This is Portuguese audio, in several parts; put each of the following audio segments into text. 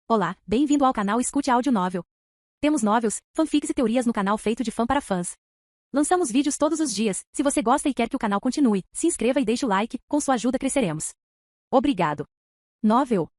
Olá, bem-vindo ao canal Escute Áudio Novel. Temos novels, fanfics e teorias no canal feito de fã para fãs. Lançamos vídeos todos os dias. Se você gosta e quer que o canal continue, se inscreva e deixe o like, com sua ajuda cresceremos. Obrigado. Novel.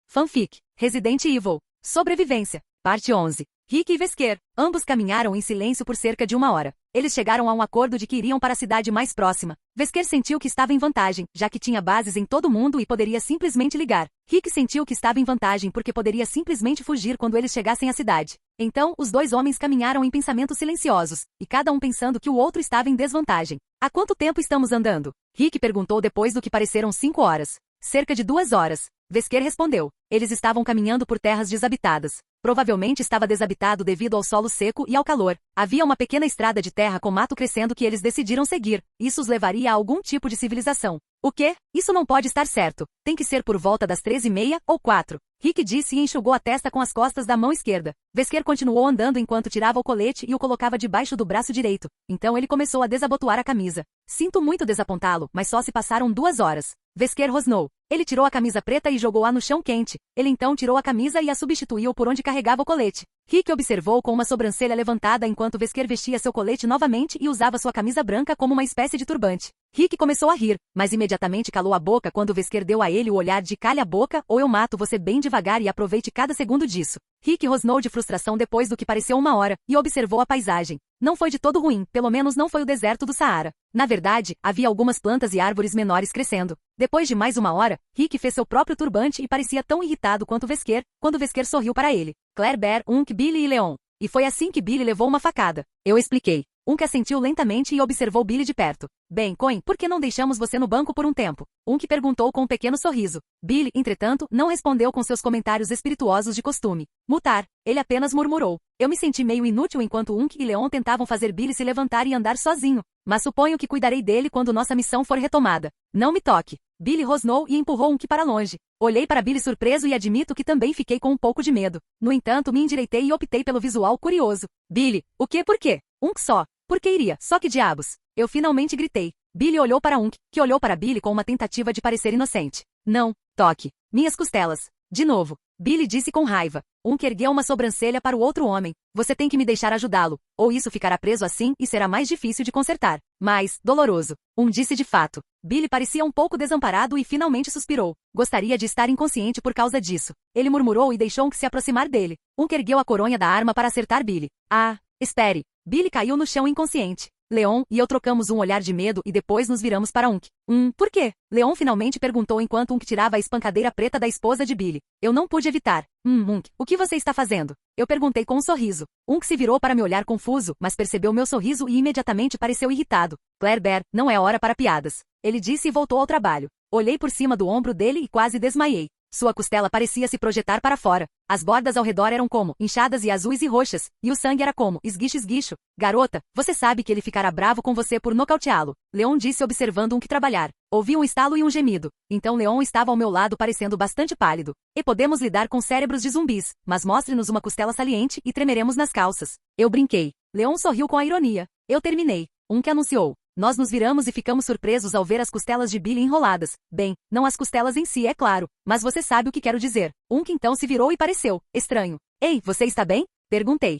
Fanfic, Resident Evil, Sobrevivência, parte 11. Rick e Wesker, ambos caminharam em silêncio por cerca de 1 hora. Eles chegaram a um acordo de que iriam para a cidade mais próxima. Wesker sentiu que estava em vantagem, já que tinha bases em todo o mundo e poderia simplesmente ligar. Rick sentiu que estava em vantagem porque poderia simplesmente fugir quando eles chegassem à cidade. Então, os dois homens caminharam em pensamentos silenciosos, e cada um pensando que o outro estava em desvantagem. Há quanto tempo estamos andando? Rick perguntou depois do que pareceram 5 horas. Cerca de 2 horas. Wesker respondeu. Eles estavam caminhando por terras desabitadas. Provavelmente estava desabitado devido ao solo seco e ao calor. Havia uma pequena estrada de terra com mato crescendo que eles decidiram seguir. Isso os levaria a algum tipo de civilização. O quê? Isso não pode estar certo. Tem que ser por volta das 3h30 ou 4. Rick disse e enxugou a testa com as costas da mão esquerda. Wesker continuou andando enquanto tirava o colete e o colocava debaixo do braço direito. Então ele começou a desabotoar a camisa. Sinto muito desapontá-lo, mas só se passaram 2 horas. Wesker rosnou. Ele tirou a camisa preta e jogou-a no chão quente. Ele então tirou a camisa e a substituiu por onde carregava o colete. Rick observou com uma sobrancelha levantada enquanto Wesker vestia seu colete novamente e usava sua camisa branca como uma espécie de turbante. Rick começou a rir, mas imediatamente calou a boca quando Wesker deu a ele o olhar de calha a boca ou eu mato você bem devagar e aproveite cada segundo disso. Rick rosnou de frustração depois do que pareceu 1 hora e observou a paisagem. Não foi de todo ruim, pelo menos não foi o deserto do Saara. Na verdade, havia algumas plantas e árvores menores crescendo. Depois de mais 1 hora, Rick fez seu próprio turbante e parecia tão irritado quanto Wesker, quando Wesker sorriu para ele. Claire, Bear, Unk, Billy e Leon. E foi assim que Billy levou uma facada. Eu expliquei. Unk assentiu lentamente e observou Billy de perto. Bem, Coin, por que não deixamos você no banco por um tempo? Unk perguntou com um pequeno sorriso. Billy, entretanto, não respondeu com seus comentários espirituosos de costume. Mutar. Ele apenas murmurou. Eu me senti meio inútil enquanto Unk e Leon tentavam fazer Billy se levantar e andar sozinho. Mas suponho que cuidarei dele quando nossa missão for retomada. Não me toque. Billy rosnou e empurrou Unk para longe. Olhei para Billy surpreso e admito que também fiquei com um pouco de medo. No entanto, me endireitei e optei pelo visual curioso. Billy, o quê por quê? Unk só. Por que iria? Só que diabos. Eu finalmente gritei. Billy olhou para Unk, que olhou para Billy com uma tentativa de parecer inocente. Não, toque. Minhas costelas. De novo. Billy disse com raiva. Unk ergueu uma sobrancelha para o outro homem. Você tem que me deixar ajudá-lo, ou isso ficará preso assim e será mais difícil de consertar. Mais doloroso. Disse de fato. Billy parecia um pouco desamparado e finalmente suspirou. Gostaria de estar inconsciente por causa disso. Ele murmurou e deixou Unk se aproximar dele. Unk ergueu a coronha da arma para acertar Billy. Ah, espere. Billy caiu no chão inconsciente. Leon e eu trocamos um olhar de medo e depois nos viramos para Unk. Por quê? Leon finalmente perguntou enquanto Unk tirava a espancadeira preta da esposa de Billy. Eu não pude evitar. Unk, o que você está fazendo? Eu perguntei com um sorriso. Unk se virou para me olhar confuso, mas percebeu meu sorriso e imediatamente pareceu irritado. Claire, Bear, não é hora para piadas. Ele disse e voltou ao trabalho. Olhei por cima do ombro dele e quase desmaiei. Sua costela parecia se projetar para fora. As bordas ao redor eram como inchadas e azuis e roxas, e o sangue era como esguicho-esguicho. Garota, você sabe que ele ficará bravo com você por nocauteá-lo. Leon disse observando Unk trabalhar. Ouvi um estalo e um gemido. Então Leon estava ao meu lado parecendo bastante pálido. E podemos lidar com cérebros de zumbis, mas mostre-nos uma costela saliente e tremeremos nas calças. Eu brinquei. Leon sorriu com a ironia. Eu terminei. Unk anunciou. Nós nos viramos e ficamos surpresos ao ver as costelas de Billy enroladas. Bem, não as costelas em si, é claro, mas você sabe o que quero dizer. Unk então se virou e pareceu estranho. Ei, você está bem? Perguntei.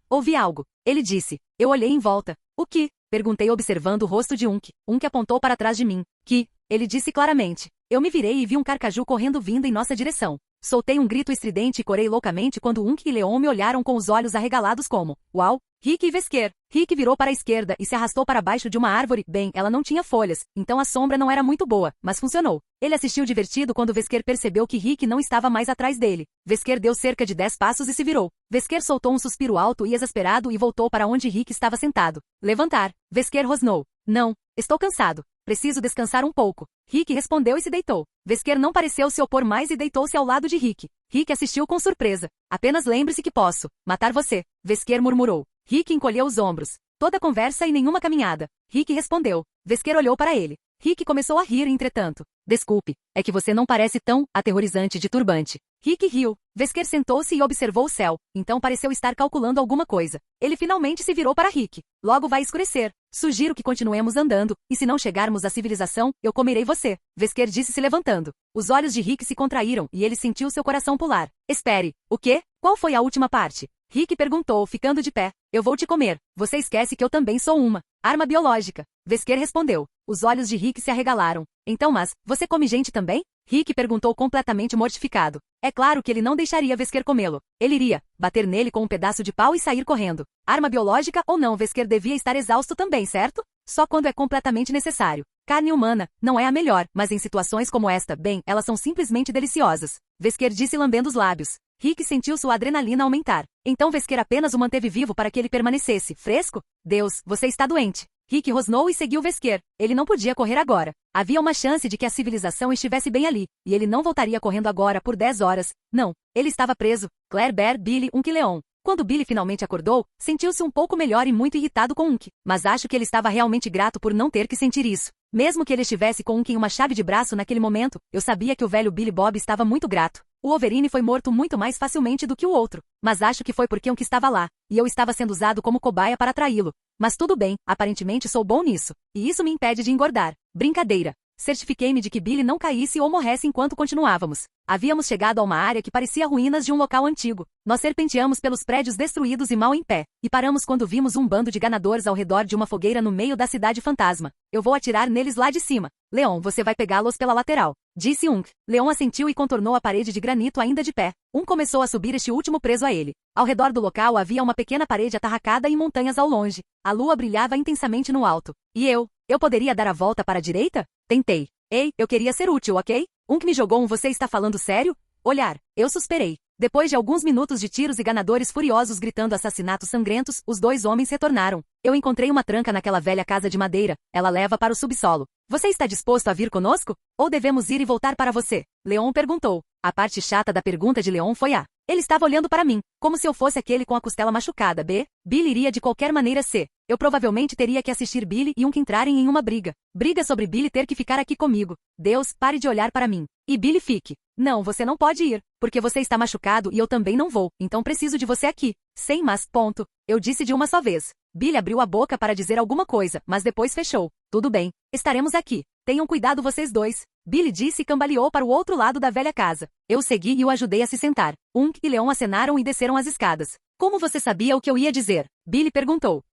Ouvi algo. Ele disse. Eu olhei em volta. O que? Perguntei observando o rosto de Unk. Unk apontou para trás de mim. Que? Ele disse claramente. Eu me virei e vi um carcaju correndo vindo em nossa direção. Soltei um grito estridente e corei loucamente quando Unk e Leon me olharam com os olhos arregalados como, uau, Rick e Wesker. Rick virou para a esquerda e se arrastou para baixo de uma árvore. Bem, ela não tinha folhas, então a sombra não era muito boa, mas funcionou. Ele assistiu divertido quando Wesker percebeu que Rick não estava mais atrás dele. Wesker deu cerca de 10 passos e se virou. Wesker soltou um suspiro alto e exasperado e voltou para onde Rick estava sentado. Levantar. Wesker rosnou. Não, estou cansado. Preciso descansar um pouco. Rick respondeu e se deitou. Wesker não pareceu se opor mais e deitou-se ao lado de Rick. Rick assistiu com surpresa. Apenas lembre-se que posso matar você. Wesker murmurou. Rick encolheu os ombros. Toda conversa e nenhuma caminhada. Rick respondeu. Wesker olhou para ele. Rick começou a rir, entretanto. Desculpe, é que você não parece tão aterrorizante de turbante. Rick riu. Vesker sentou-se e observou o céu, então pareceu estar calculando alguma coisa. Ele finalmente se virou para Rick. Logo vai escurecer. Sugiro que continuemos andando, e se não chegarmos à civilização, eu comerei você. Vesker disse se levantando. Os olhos de Rick se contraíram e ele sentiu seu coração pular. Espere, o quê? Qual foi a última parte? Rick perguntou, ficando de pé. Eu vou te comer. Você esquece que eu também sou uma arma biológica. Vesker respondeu. Os olhos de Rick se arregalaram. Então, mas, você come gente também? Rick perguntou completamente mortificado. É claro que ele não deixaria Vesker comê-lo. Ele iria bater nele com um pedaço de pau e sair correndo. Arma biológica ou não, Vesker devia estar exausto também, certo? Só quando é completamente necessário. Carne humana não é a melhor, mas em situações como esta, bem, elas são simplesmente deliciosas. Vesker disse lambendo os lábios. Rick sentiu sua adrenalina aumentar. Então Vesker apenas o manteve vivo para que ele permanecesse fresco? Deus, você está doente. Rick rosnou e seguiu Vesker. Ele não podia correr agora. Havia uma chance de que a civilização estivesse bem ali, e ele não voltaria correndo agora por 10 horas. Não, ele estava preso. Claire, Bear, Billy, Unk e Leon. Quando Billy finalmente acordou, sentiu-se um pouco melhor e muito irritado com Unk. Mas acho que ele estava realmente grato por não ter que sentir isso. Mesmo que ele estivesse com Unk em uma chave de braço naquele momento, eu sabia que o velho Billy Bob estava muito grato. O Wolverine foi morto muito mais facilmente do que o outro. Mas acho que foi porque Unk estava lá, e eu estava sendo usado como cobaia para atraí-lo. Mas tudo bem, aparentemente sou bom nisso. E isso me impede de engordar. Brincadeira. Certifiquei-me de que Billy não caísse ou morresse enquanto continuávamos. Havíamos chegado a uma área que parecia ruínas de um local antigo. Nós serpenteamos pelos prédios destruídos e mal em pé, e paramos quando vimos um bando de ganadores ao redor de uma fogueira no meio da cidade fantasma. Eu vou atirar neles lá de cima. Leon, você vai pegá-los pela lateral. Disse Unk. Leon assentiu e contornou a parede de granito ainda de pé. Começou a subir este último preso a ele. Ao redor do local havia uma pequena parede atarracada e montanhas ao longe. A lua brilhava intensamente no alto. E eu poderia dar a volta para a direita? Tentei. Ei, eu queria ser útil, ok? Unk me jogou você está falando sério? Olhar. Eu suspirei. Depois de alguns minutos de tiros e ganadores furiosos gritando assassinatos sangrentos, os dois homens retornaram. Eu encontrei uma tranca naquela velha casa de madeira. Ela leva para o subsolo. Você está disposto a vir conosco? Ou devemos ir e voltar para você? Leon perguntou. A parte chata da pergunta de Leon foi a. Ele estava olhando para mim, como se eu fosse aquele com a costela machucada. Billy iria de qualquer maneira ser. Eu provavelmente teria que assistir Billy e Unk entrarem em uma briga. Briga sobre Billy ter que ficar aqui comigo. Deus, pare de olhar para mim. E Billy fique. Não, você não pode ir, porque você está machucado e eu também não vou, então preciso de você aqui. Sem mas, ponto. Eu disse de uma só vez. Billy abriu a boca para dizer alguma coisa, mas depois fechou. Tudo bem, estaremos aqui. Tenham cuidado vocês dois. Billy disse e cambaleou para o outro lado da velha casa. Eu segui e o ajudei a se sentar. Unk e Leon acenaram e desceram as escadas. Como você sabia o que eu ia dizer? Billy perguntou.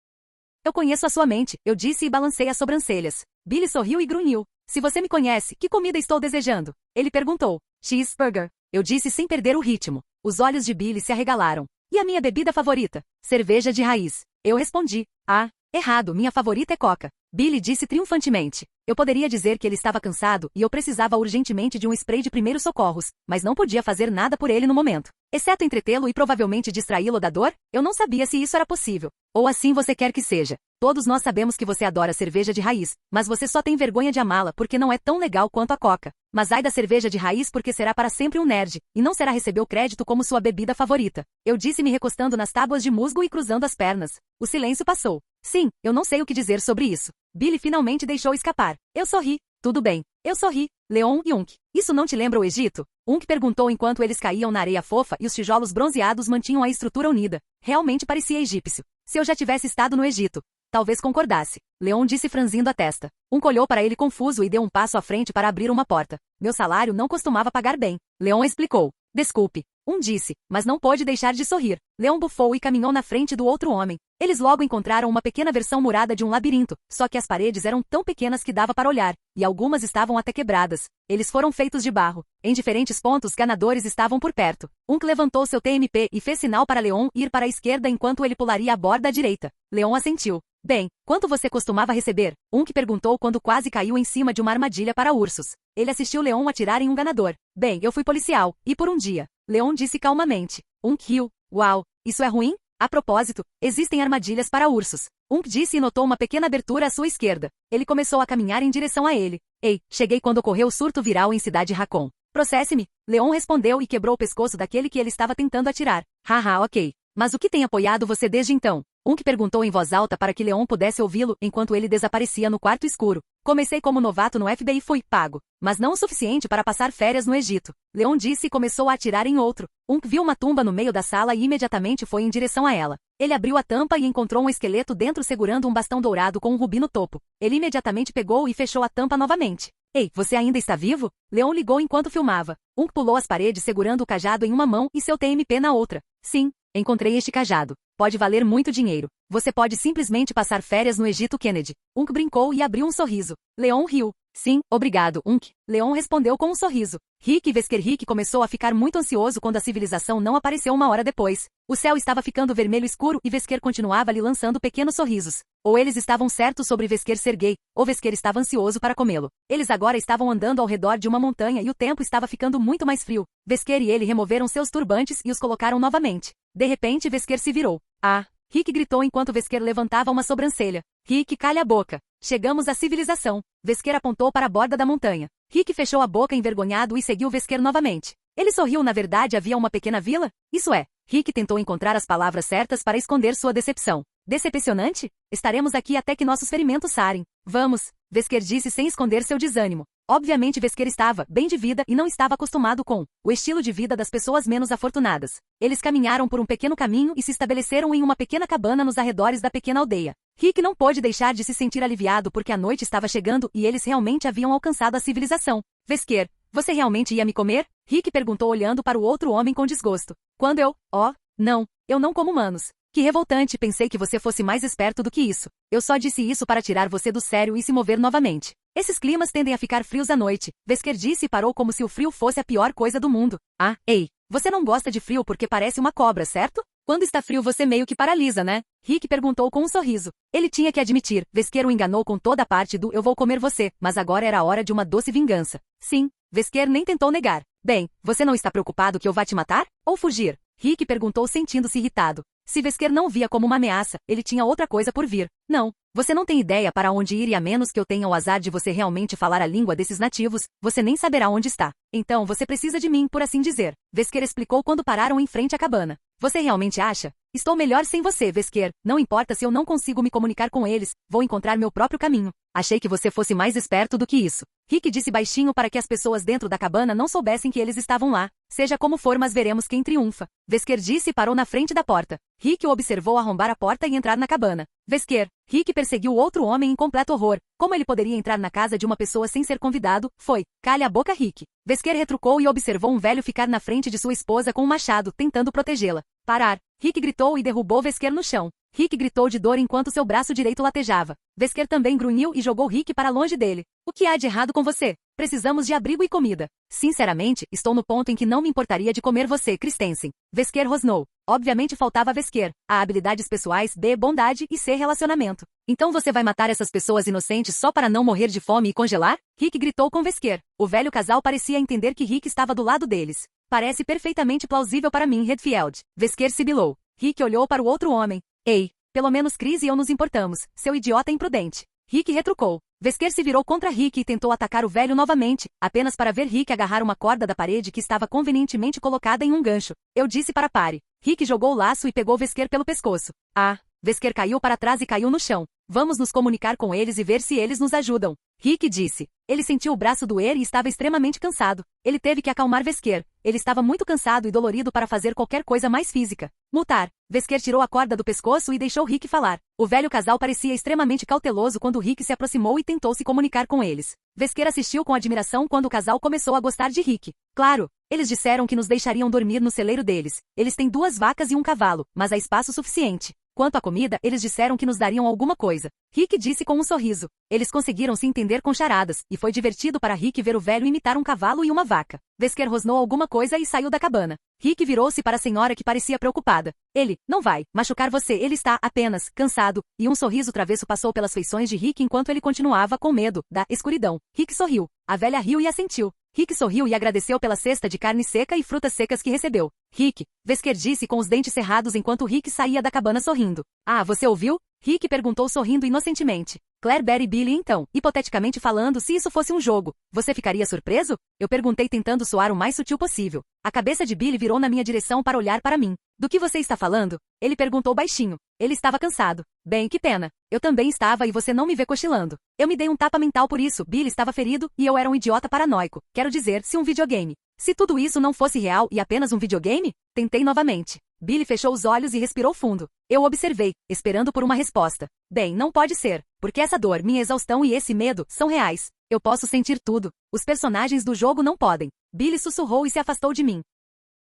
Eu conheço a sua mente, eu disse e balancei as sobrancelhas. Billy sorriu e grunhiu. Se você me conhece, que comida estou desejando? Ele perguntou. Cheeseburger. Eu disse sem perder o ritmo. Os olhos de Billy se arregalaram. E a minha bebida favorita? Cerveja de raiz. Eu respondi. Ah, errado, minha favorita é Coca. Billy disse triunfantemente. Eu poderia dizer que ele estava cansado e eu precisava urgentemente de um spray de primeiros socorros, mas não podia fazer nada por ele no momento. Exceto entretê-lo e provavelmente distraí-lo da dor? Eu não sabia se isso era possível. Ou assim você quer que seja. Todos nós sabemos que você adora cerveja de raiz, mas você só tem vergonha de amá-la porque não é tão legal quanto a Coca. Mas ai da cerveja de raiz porque será para sempre um nerd, e não será receber o crédito como sua bebida favorita. Eu disse me recostando nas tábuas de musgo e cruzando as pernas. O silêncio passou. Sim, eu não sei o que dizer sobre isso. Billy finalmente deixou escapar. Eu sorri. Tudo bem. Eu sorri. Leon e Unk. Isso não te lembra o Egito? Unk perguntou enquanto eles caíam na areia fofa e os tijolos bronzeados mantinham a estrutura unida. Realmente parecia egípcio. Se eu já tivesse estado no Egito, talvez concordasse. Leon disse franzindo a testa. Unk olhou para ele confuso e deu um passo à frente para abrir uma porta. Meu salário não costumava pagar bem. Leon explicou. Desculpe. Disse, mas não pôde deixar de sorrir. Leon bufou e caminhou na frente do outro homem. Eles logo encontraram uma pequena versão murada de um labirinto, só que as paredes eram tão pequenas que dava para olhar, e algumas estavam até quebradas. Eles foram feitos de barro. Em diferentes pontos ganadores estavam por perto. Unk levantou seu TMP e fez sinal para Leon ir para a esquerda enquanto ele pularia a borda à direita. Leon assentiu. Bem, quanto você costumava receber? Unk perguntou quando quase caiu em cima de uma armadilha para ursos. Ele assistiu Leon atirar em um ganador. Bem, eu fui policial, e por um dia. Leon disse calmamente. Unk riu. Uau, isso é ruim? A propósito, existem armadilhas para ursos. Unk disse e notou uma pequena abertura à sua esquerda. Ele começou a caminhar em direção a ele. Ei, cheguei quando ocorreu o surto viral em Cidade Raccoon. Processe-me. Leon respondeu e quebrou o pescoço daquele que ele estava tentando atirar. Haha, ok. Mas o que tem apoiado você desde então? Unk perguntou em voz alta para que Leon pudesse ouvi-lo enquanto ele desaparecia no quarto escuro. Comecei como novato no FBI e fui pago, mas não o suficiente para passar férias no Egito. Leon disse e começou a atirar em outro. Unk viu uma tumba no meio da sala e imediatamente foi em direção a ela. Ele abriu a tampa e encontrou um esqueleto dentro segurando um bastão dourado com um rubi no topo. Ele imediatamente pegou e fechou a tampa novamente. Ei, você ainda está vivo? Leon ligou enquanto filmava. Unk pulou as paredes segurando o cajado em uma mão e seu TMP na outra. Sim, encontrei este cajado. Pode valer muito dinheiro. Você pode simplesmente passar férias no Egito, Kennedy. Unk brincou e abriu um sorriso. Leon riu. Sim, obrigado, Unk. Leon respondeu com um sorriso. Rick começou a ficar muito ansioso quando a civilização não apareceu uma hora depois. O céu estava ficando vermelho escuro e Vesker continuava lhe lançando pequenos sorrisos. Ou eles estavam certos sobre Vesker ser gay, ou Vesker estava ansioso para comê-lo. Eles agora estavam andando ao redor de uma montanha e o tempo estava ficando muito mais frio. Vesker e ele removeram seus turbantes e os colocaram novamente. De repente Vesker se virou. Ah! Rick gritou enquanto Vesker levantava uma sobrancelha. Rick, calha a boca. Chegamos à civilização. Vesker apontou para a borda da montanha. Rick fechou a boca envergonhado e seguiu Vesker novamente. Ele sorriu. Na verdade havia uma pequena vila? Isso é. Rick tentou encontrar as palavras certas para esconder sua decepção. Decepcionante? Estaremos aqui até que nossos ferimentos sarem. Vamos, Vesker disse sem esconder seu desânimo. Obviamente Vesker estava bem de vida e não estava acostumado com o estilo de vida das pessoas menos afortunadas. Eles caminharam por um pequeno caminho e se estabeleceram em uma pequena cabana nos arredores da pequena aldeia. Rick não pôde deixar de se sentir aliviado porque a noite estava chegando e eles realmente haviam alcançado a civilização. Vesker, você realmente ia me comer? Rick perguntou olhando para o outro homem com desgosto. Quando eu... não, eu não como humanos. Que revoltante, pensei que você fosse mais esperto do que isso. Eu só disse isso para tirar você do sério e se mover novamente. Esses climas tendem a ficar frios à noite. Vesker disse e parou como se o frio fosse a pior coisa do mundo. Ah, ei, você não gosta de frio porque parece uma cobra, certo? Quando está frio você meio que paralisa, né? Rick perguntou com um sorriso. Ele tinha que admitir, Vesker o enganou com toda a parte do eu vou comer você, mas agora era a hora de uma doce vingança. Sim, Vesker nem tentou negar. Bem, você não está preocupado que eu vá te matar? Ou fugir? Rick perguntou sentindo-se irritado. Se Vesker não via como uma ameaça, ele tinha outra coisa por vir. Não, você não tem ideia para onde ir e a menos que eu tenha o azar de você realmente falar a língua desses nativos, você nem saberá onde está. Então você precisa de mim, por assim dizer. Vesker explicou quando pararam em frente à cabana. Você realmente acha? Estou melhor sem você, Vesker. Não importa se eu não consigo me comunicar com eles, vou encontrar meu próprio caminho. Achei que você fosse mais esperto do que isso. Rick disse baixinho para que as pessoas dentro da cabana não soubessem que eles estavam lá. Seja como for, mas veremos quem triunfa. Vesker disse e parou na frente da porta. Rick o observou arrombar a porta e entrar na cabana. Vesker. Rick perseguiu o outro homem em completo horror. Como ele poderia entrar na casa de uma pessoa sem ser convidado? Foi. Calha a boca, Rick. Vesker retrucou e observou um velho ficar na frente de sua esposa com um machado, tentando protegê-la. Parar. Rick gritou e derrubou Vesker no chão. Rick gritou de dor enquanto seu braço direito latejava. Vesker também grunhiu e jogou Rick para longe dele. O que há de errado com você? Precisamos de abrigo e comida. Sinceramente, estou no ponto em que não me importaria de comer você, Christensen. Vesker rosnou. Obviamente faltava a Vesker. A habilidades pessoais, B, bondade e C, relacionamento. Então você vai matar essas pessoas inocentes só para não morrer de fome e congelar? Rick gritou com Vesker. O velho casal parecia entender que Rick estava do lado deles. Parece perfeitamente plausível para mim, Redfield. Vesker sibilou. Rick olhou para o outro homem. Ei, pelo menos Chris e eu nos importamos, seu idiota imprudente. Rick retrucou. Vesker se virou contra Rick e tentou atacar o velho novamente, apenas para ver Rick agarrar uma corda da parede que estava convenientemente colocada em um gancho. Eu disse para pare. Rick jogou o laço e pegou Vesker pelo pescoço. Ah, Vesker caiu para trás e caiu no chão. Vamos nos comunicar com eles e ver se eles nos ajudam. Rick disse. Ele sentiu o braço doer e estava extremamente cansado. Ele teve que acalmar Vesker. Ele estava muito cansado e dolorido para fazer qualquer coisa mais física. Mutar. Vesker tirou a corda do pescoço e deixou Rick falar. O velho casal parecia extremamente cauteloso quando Rick se aproximou e tentou se comunicar com eles. Vesker assistiu com admiração quando o casal começou a gostar de Rick. Claro, eles disseram que nos deixariam dormir no celeiro deles. Eles têm 2 vacas e um cavalo, mas há espaço suficiente. Quanto à comida, eles disseram que nos dariam alguma coisa. Rick disse com um sorriso. Eles conseguiram se entender com charadas, e foi divertido para Rick ver o velho imitar um cavalo e uma vaca. Vesker rosnou alguma coisa e saiu da cabana. Rick virou-se para a senhora que parecia preocupada. Ele, não vai machucar você, ele está apenas cansado, e um sorriso travesso passou pelas feições de Rick enquanto ele continuava com medo da escuridão. Rick sorriu. A velha riu e assentiu. Rick sorriu e agradeceu pela cesta de carne seca e frutas secas que recebeu. Rick, Vesker disse com os dentes cerrados enquanto Rick saía da cabana sorrindo. Ah, você ouviu? Rick perguntou sorrindo inocentemente. Claire, Barry e Billy então, hipoteticamente falando, se isso fosse um jogo, você ficaria surpreso? Eu perguntei tentando soar o mais sutil possível. A cabeça de Billy virou na minha direção para olhar para mim. Do que você está falando? Ele perguntou baixinho. Ele estava cansado. Bem, que pena. Eu também estava e você não me vê cochilando. Eu me dei um tapa mental por isso. Billy estava ferido e eu era um idiota paranoico. Quero dizer, se um videogame. Se tudo isso não fosse real e apenas um videogame? Tentei novamente. Billy fechou os olhos e respirou fundo. Eu observei, esperando por uma resposta. Bem, não pode ser, porque essa dor, minha exaustão e esse medo são reais. Eu posso sentir tudo. Os personagens do jogo não podem. Billy sussurrou e se afastou de mim.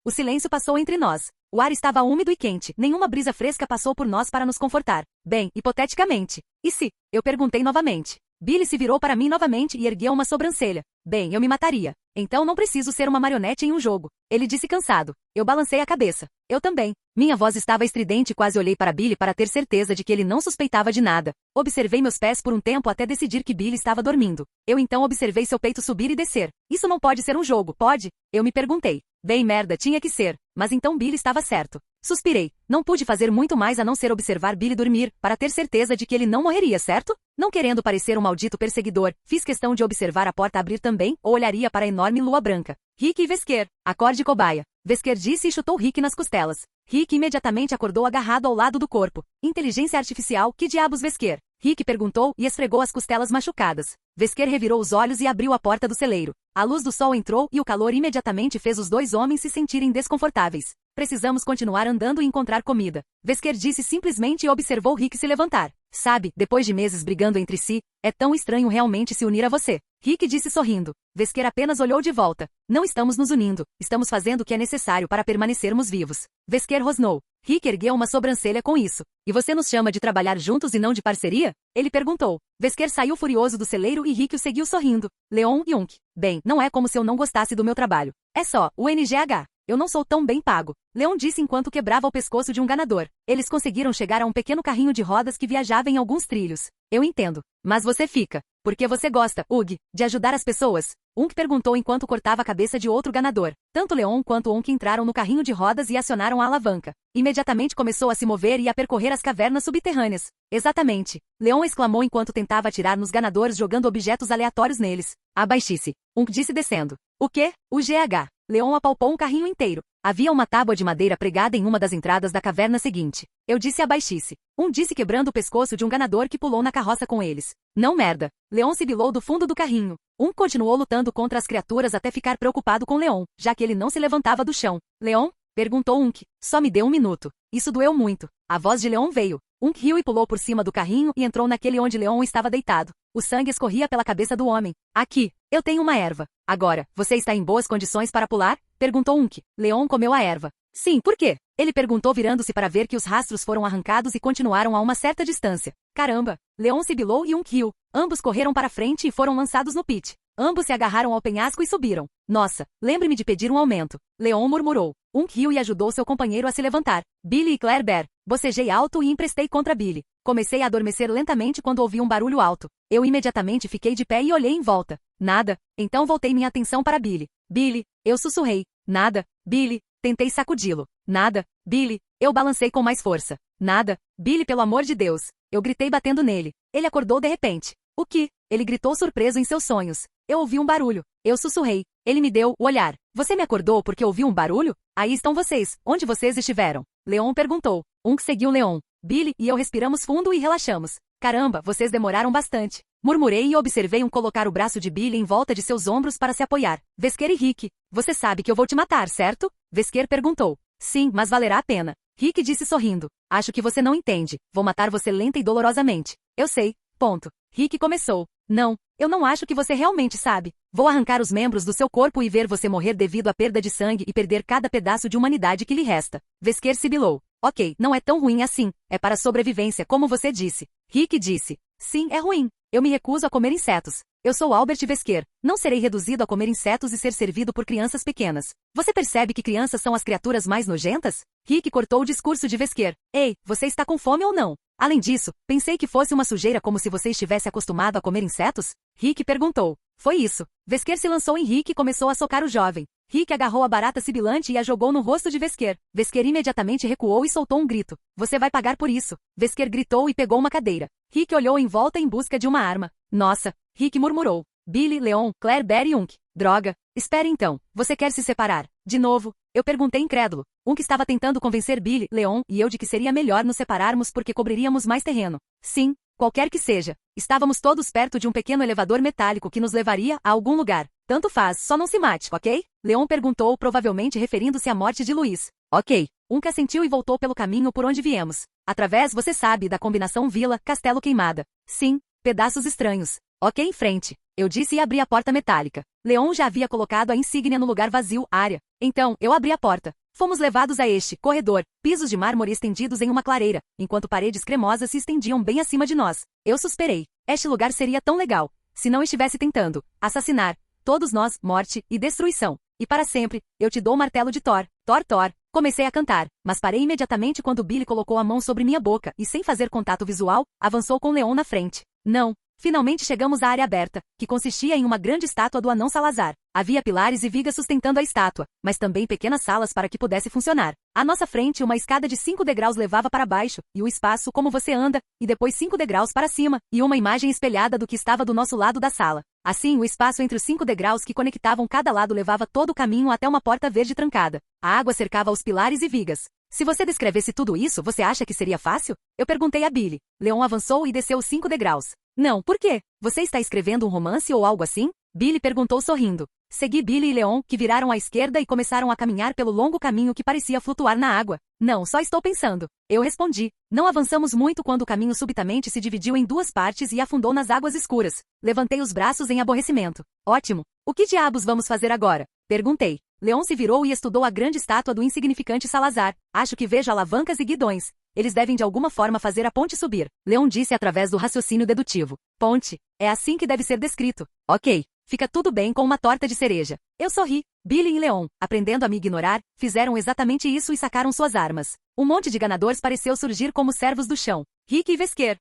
O silêncio passou entre nós. O ar estava úmido e quente. Nenhuma brisa fresca passou por nós para nos confortar. Bem, hipoteticamente. E se? Eu perguntei novamente. Billy se virou para mim novamente e ergueu uma sobrancelha. Bem, eu me mataria. Então não preciso ser uma marionete em um jogo. Ele disse cansado. Eu balancei a cabeça. Eu também. Minha voz estava estridente e quase olhei para Billy para ter certeza de que ele não suspeitava de nada. Observei meus pés por um tempo até decidir que Billy estava dormindo. Eu então observei seu peito subir e descer. Isso não pode ser um jogo, pode? Eu me perguntei. Bem, merda, tinha que ser. Mas então Billy estava certo. Suspirei. Não pude fazer muito mais a não ser observar Billy dormir, para ter certeza de que ele não morreria, certo? Não querendo parecer um maldito perseguidor, fiz questão de observar a porta abrir também, ou olharia para a enorme lua branca. Rick e Vesker. Acorde cobaia. Vesker disse e chutou Rick nas costelas. Rick imediatamente acordou agarrado ao lado do corpo. Inteligência artificial, que diabos Vesker? Rick perguntou e esfregou as costelas machucadas. Vesker revirou os olhos e abriu a porta do celeiro. A luz do sol entrou e o calor imediatamente fez os dois homens se sentirem desconfortáveis. Precisamos continuar andando e encontrar comida. Vesker disse simplesmente e observou Rick se levantar. Sabe, depois de meses brigando entre si, é tão estranho realmente se unir a você. Rick disse sorrindo. Vesker apenas olhou de volta. Não estamos nos unindo, estamos fazendo o que é necessário para permanecermos vivos. Vesker rosnou. Rick ergueu uma sobrancelha com isso. E você nos chama de trabalhar juntos e não de parceria? Ele perguntou. Vesker saiu furioso do celeiro e Rick o seguiu sorrindo. Leon e Unk. Bem, não é como se eu não gostasse do meu trabalho. É só, o NGH. Eu não sou tão bem pago. Leon disse enquanto quebrava o pescoço de um ganador. Eles conseguiram chegar a um pequeno carrinho de rodas que viajava em alguns trilhos. Eu entendo. Mas você fica. Porque você gosta, Ugg, de ajudar as pessoas? Unk perguntou enquanto cortava a cabeça de outro ganador. Tanto Leon quanto Unk entraram no carrinho de rodas e acionaram a alavanca. Imediatamente começou a se mover e a percorrer as cavernas subterrâneas. Exatamente. Leon exclamou enquanto tentava atirar nos ganadores jogando objetos aleatórios neles. Abaixe-se. Unk disse descendo. O quê? O GH. Leon apalpou um carrinho inteiro. Havia uma tábua de madeira pregada em uma das entradas da caverna seguinte. Eu disse abaixe-se. Disse quebrando o pescoço de um ganador que pulou na carroça com eles. Não merda. Leon sibilou do fundo do carrinho. Continuou lutando contra as criaturas até ficar preocupado com Leon, já que ele não se levantava do chão. Leon? Perguntou Unk. Só me dê um minuto. Isso doeu muito. A voz de Leon veio. Unk riu e pulou por cima do carrinho e entrou naquele onde Leon estava deitado. O sangue escorria pela cabeça do homem. Aqui. Eu tenho uma erva. Agora, você está em boas condições para pular? Perguntou Unk. Leon comeu a erva. Sim, por quê? Ele perguntou virando-se para ver que os rastros foram arrancados e continuaram a uma certa distância. Caramba! Leon sibilou e Unk riu. Ambos correram para frente e foram lançados no pit. Ambos se agarraram ao penhasco e subiram. Nossa, lembre-me de pedir um aumento. Leon murmurou. Unk riu e ajudou seu companheiro a se levantar. Billy e Claire Bear. Bocejei alto e emprestei contra Billy. Comecei a adormecer lentamente quando ouvi um barulho alto. Eu imediatamente fiquei de pé e olhei em volta. Nada. Então voltei minha atenção para Billy. Billy, eu sussurrei. Nada. Billy, tentei sacudi-lo. Nada. Billy, eu balancei com mais força. Nada. Billy, pelo amor de Deus. Eu gritei batendo nele. Ele acordou de repente. O que? Ele gritou surpreso em seus sonhos. Eu ouvi um barulho. Eu sussurrei. Ele me deu o olhar. Você me acordou porque ouviu um barulho? Aí estão vocês. Onde vocês estiveram? Leon perguntou. Unk seguiu Leon. Billy e eu respiramos fundo e relaxamos. Caramba, vocês demoraram bastante. Murmurei e observei colocar o braço de Billy em volta de seus ombros para se apoiar. Vesker e Rick. Você sabe que eu vou te matar, certo? Vesker perguntou. Sim, mas valerá a pena. Rick disse sorrindo. Acho que você não entende. Vou matar você lenta e dolorosamente. Eu sei. Ponto. Rick começou. Não, eu não acho que você realmente sabe. Vou arrancar os membros do seu corpo e ver você morrer devido à perda de sangue e perder cada pedaço de humanidade que lhe resta. Vesker sibilou. Ok, não é tão ruim assim. É para sobrevivência, como você disse. Rick disse. Sim, é ruim. Eu me recuso a comer insetos. Eu sou Albert Vesker. Não serei reduzido a comer insetos e ser servido por crianças pequenas. Você percebe que crianças são as criaturas mais nojentas? Rick cortou o discurso de Vesker. Ei, você está com fome ou não? Além disso, pensei que fosse uma sujeira como se você estivesse acostumado a comer insetos? Rick perguntou. Foi isso. Vesker se lançou em Rick e começou a socar o jovem. Rick agarrou a barata sibilante e a jogou no rosto de Vesker. Vesker imediatamente recuou e soltou um grito. Você vai pagar por isso. Vesker gritou e pegou uma cadeira. Rick olhou em volta em busca de uma arma. Nossa, Rick murmurou. Billy, Leon, Claire, Bear e Unk. Droga. Espere então. Você quer se separar? De novo. Eu perguntei incrédulo. Um que estava tentando convencer Billy, Leon e eu de que seria melhor nos separarmos porque cobriríamos mais terreno. Sim, qualquer que seja. Estávamos todos perto de um pequeno elevador metálico que nos levaria a algum lugar. Tanto faz, só não se mate, ok? Leon perguntou, provavelmente referindo-se à morte de Luiz. Ok. Um que assentiu e voltou pelo caminho por onde viemos. Através, você sabe, da combinação vila, castelo queimada. Sim, pedaços estranhos. Ok, em frente. Eu disse e abri a porta metálica. Leon já havia colocado a insígnia no lugar vazio, área. Então, eu abri a porta. Fomos levados a este corredor, pisos de mármore estendidos em uma clareira, enquanto paredes cremosas se estendiam bem acima de nós. Eu suspirei. Este lugar seria tão legal, se não estivesse tentando assassinar todos nós, morte e destruição. E para sempre, eu te dou o martelo de Thor. Thor, Thor. Comecei a cantar, mas parei imediatamente quando Billy colocou a mão sobre minha boca e, sem fazer contato visual, avançou com Leon na frente. Não. Finalmente chegamos à área aberta, que consistia em uma grande estátua do anão Salazar. Havia pilares e vigas sustentando a estátua, mas também pequenas salas para que pudesse funcionar. À nossa frente, uma escada de 5 degraus levava para baixo, e o espaço como você anda, e depois 5 degraus para cima, e uma imagem espelhada do que estava do nosso lado da sala. Assim, o espaço entre os 5 degraus que conectavam cada lado levava todo o caminho até uma porta verde trancada. A água cercava os pilares e vigas. Se você descrevesse tudo isso, você acha que seria fácil? Eu perguntei a Billy. Leon avançou e desceu os 5 degraus. Não, por quê? Você está escrevendo um romance ou algo assim? Billy perguntou sorrindo. Segui Billy e Leon, que viraram à esquerda e começaram a caminhar pelo longo caminho que parecia flutuar na água. Não, só estou pensando. Eu respondi. Não avançamos muito quando o caminho subitamente se dividiu em 2 partes e afundou nas águas escuras. Levantei os braços em aborrecimento. Ótimo. O que diabos vamos fazer agora? Perguntei. Leon se virou e estudou a grande estátua do insignificante Salazar. Acho que vejo alavancas e guidões. Eles devem de alguma forma fazer a ponte subir. Leon disse através do raciocínio dedutivo. Ponte. É assim que deve ser descrito. Ok. Fica tudo bem com uma torta de cereja. Eu sorri. Billy e Leon, aprendendo a me ignorar, fizeram exatamente isso e sacaram suas armas. Um monte de ganadores pareceu surgir como servos do chão. Rick e Vesker.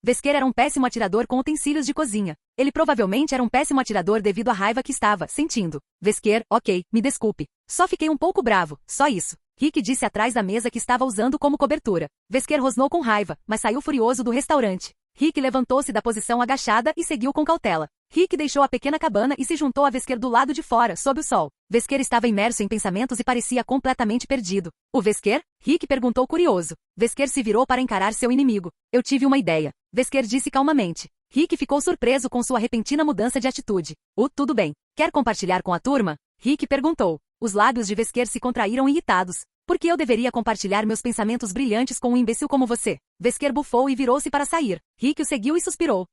Vesker era um péssimo atirador com utensílios de cozinha. Ele provavelmente era um péssimo atirador devido à raiva que estava sentindo. Vesker, ok, me desculpe. Só fiquei um pouco bravo, só isso. Rick disse atrás da mesa que estava usando como cobertura. Vesker rosnou com raiva, mas saiu furioso do restaurante. Rick levantou-se da posição agachada e seguiu com cautela. Rick deixou a pequena cabana e se juntou a Vesker do lado de fora, sob o sol. Vesker estava imerso em pensamentos e parecia completamente perdido. O Vesker? Rick perguntou curioso. Vesker se virou para encarar seu inimigo. Eu tive uma ideia. Vesker disse calmamente. Rick ficou surpreso com sua repentina mudança de atitude. Tudo bem. Quer compartilhar com a turma? Rick perguntou. Os lábios de Vesker se contraíram irritados. Por que eu deveria compartilhar meus pensamentos brilhantes com um imbecil como você? Vesker bufou e virou-se para sair. Rick o seguiu e suspirou.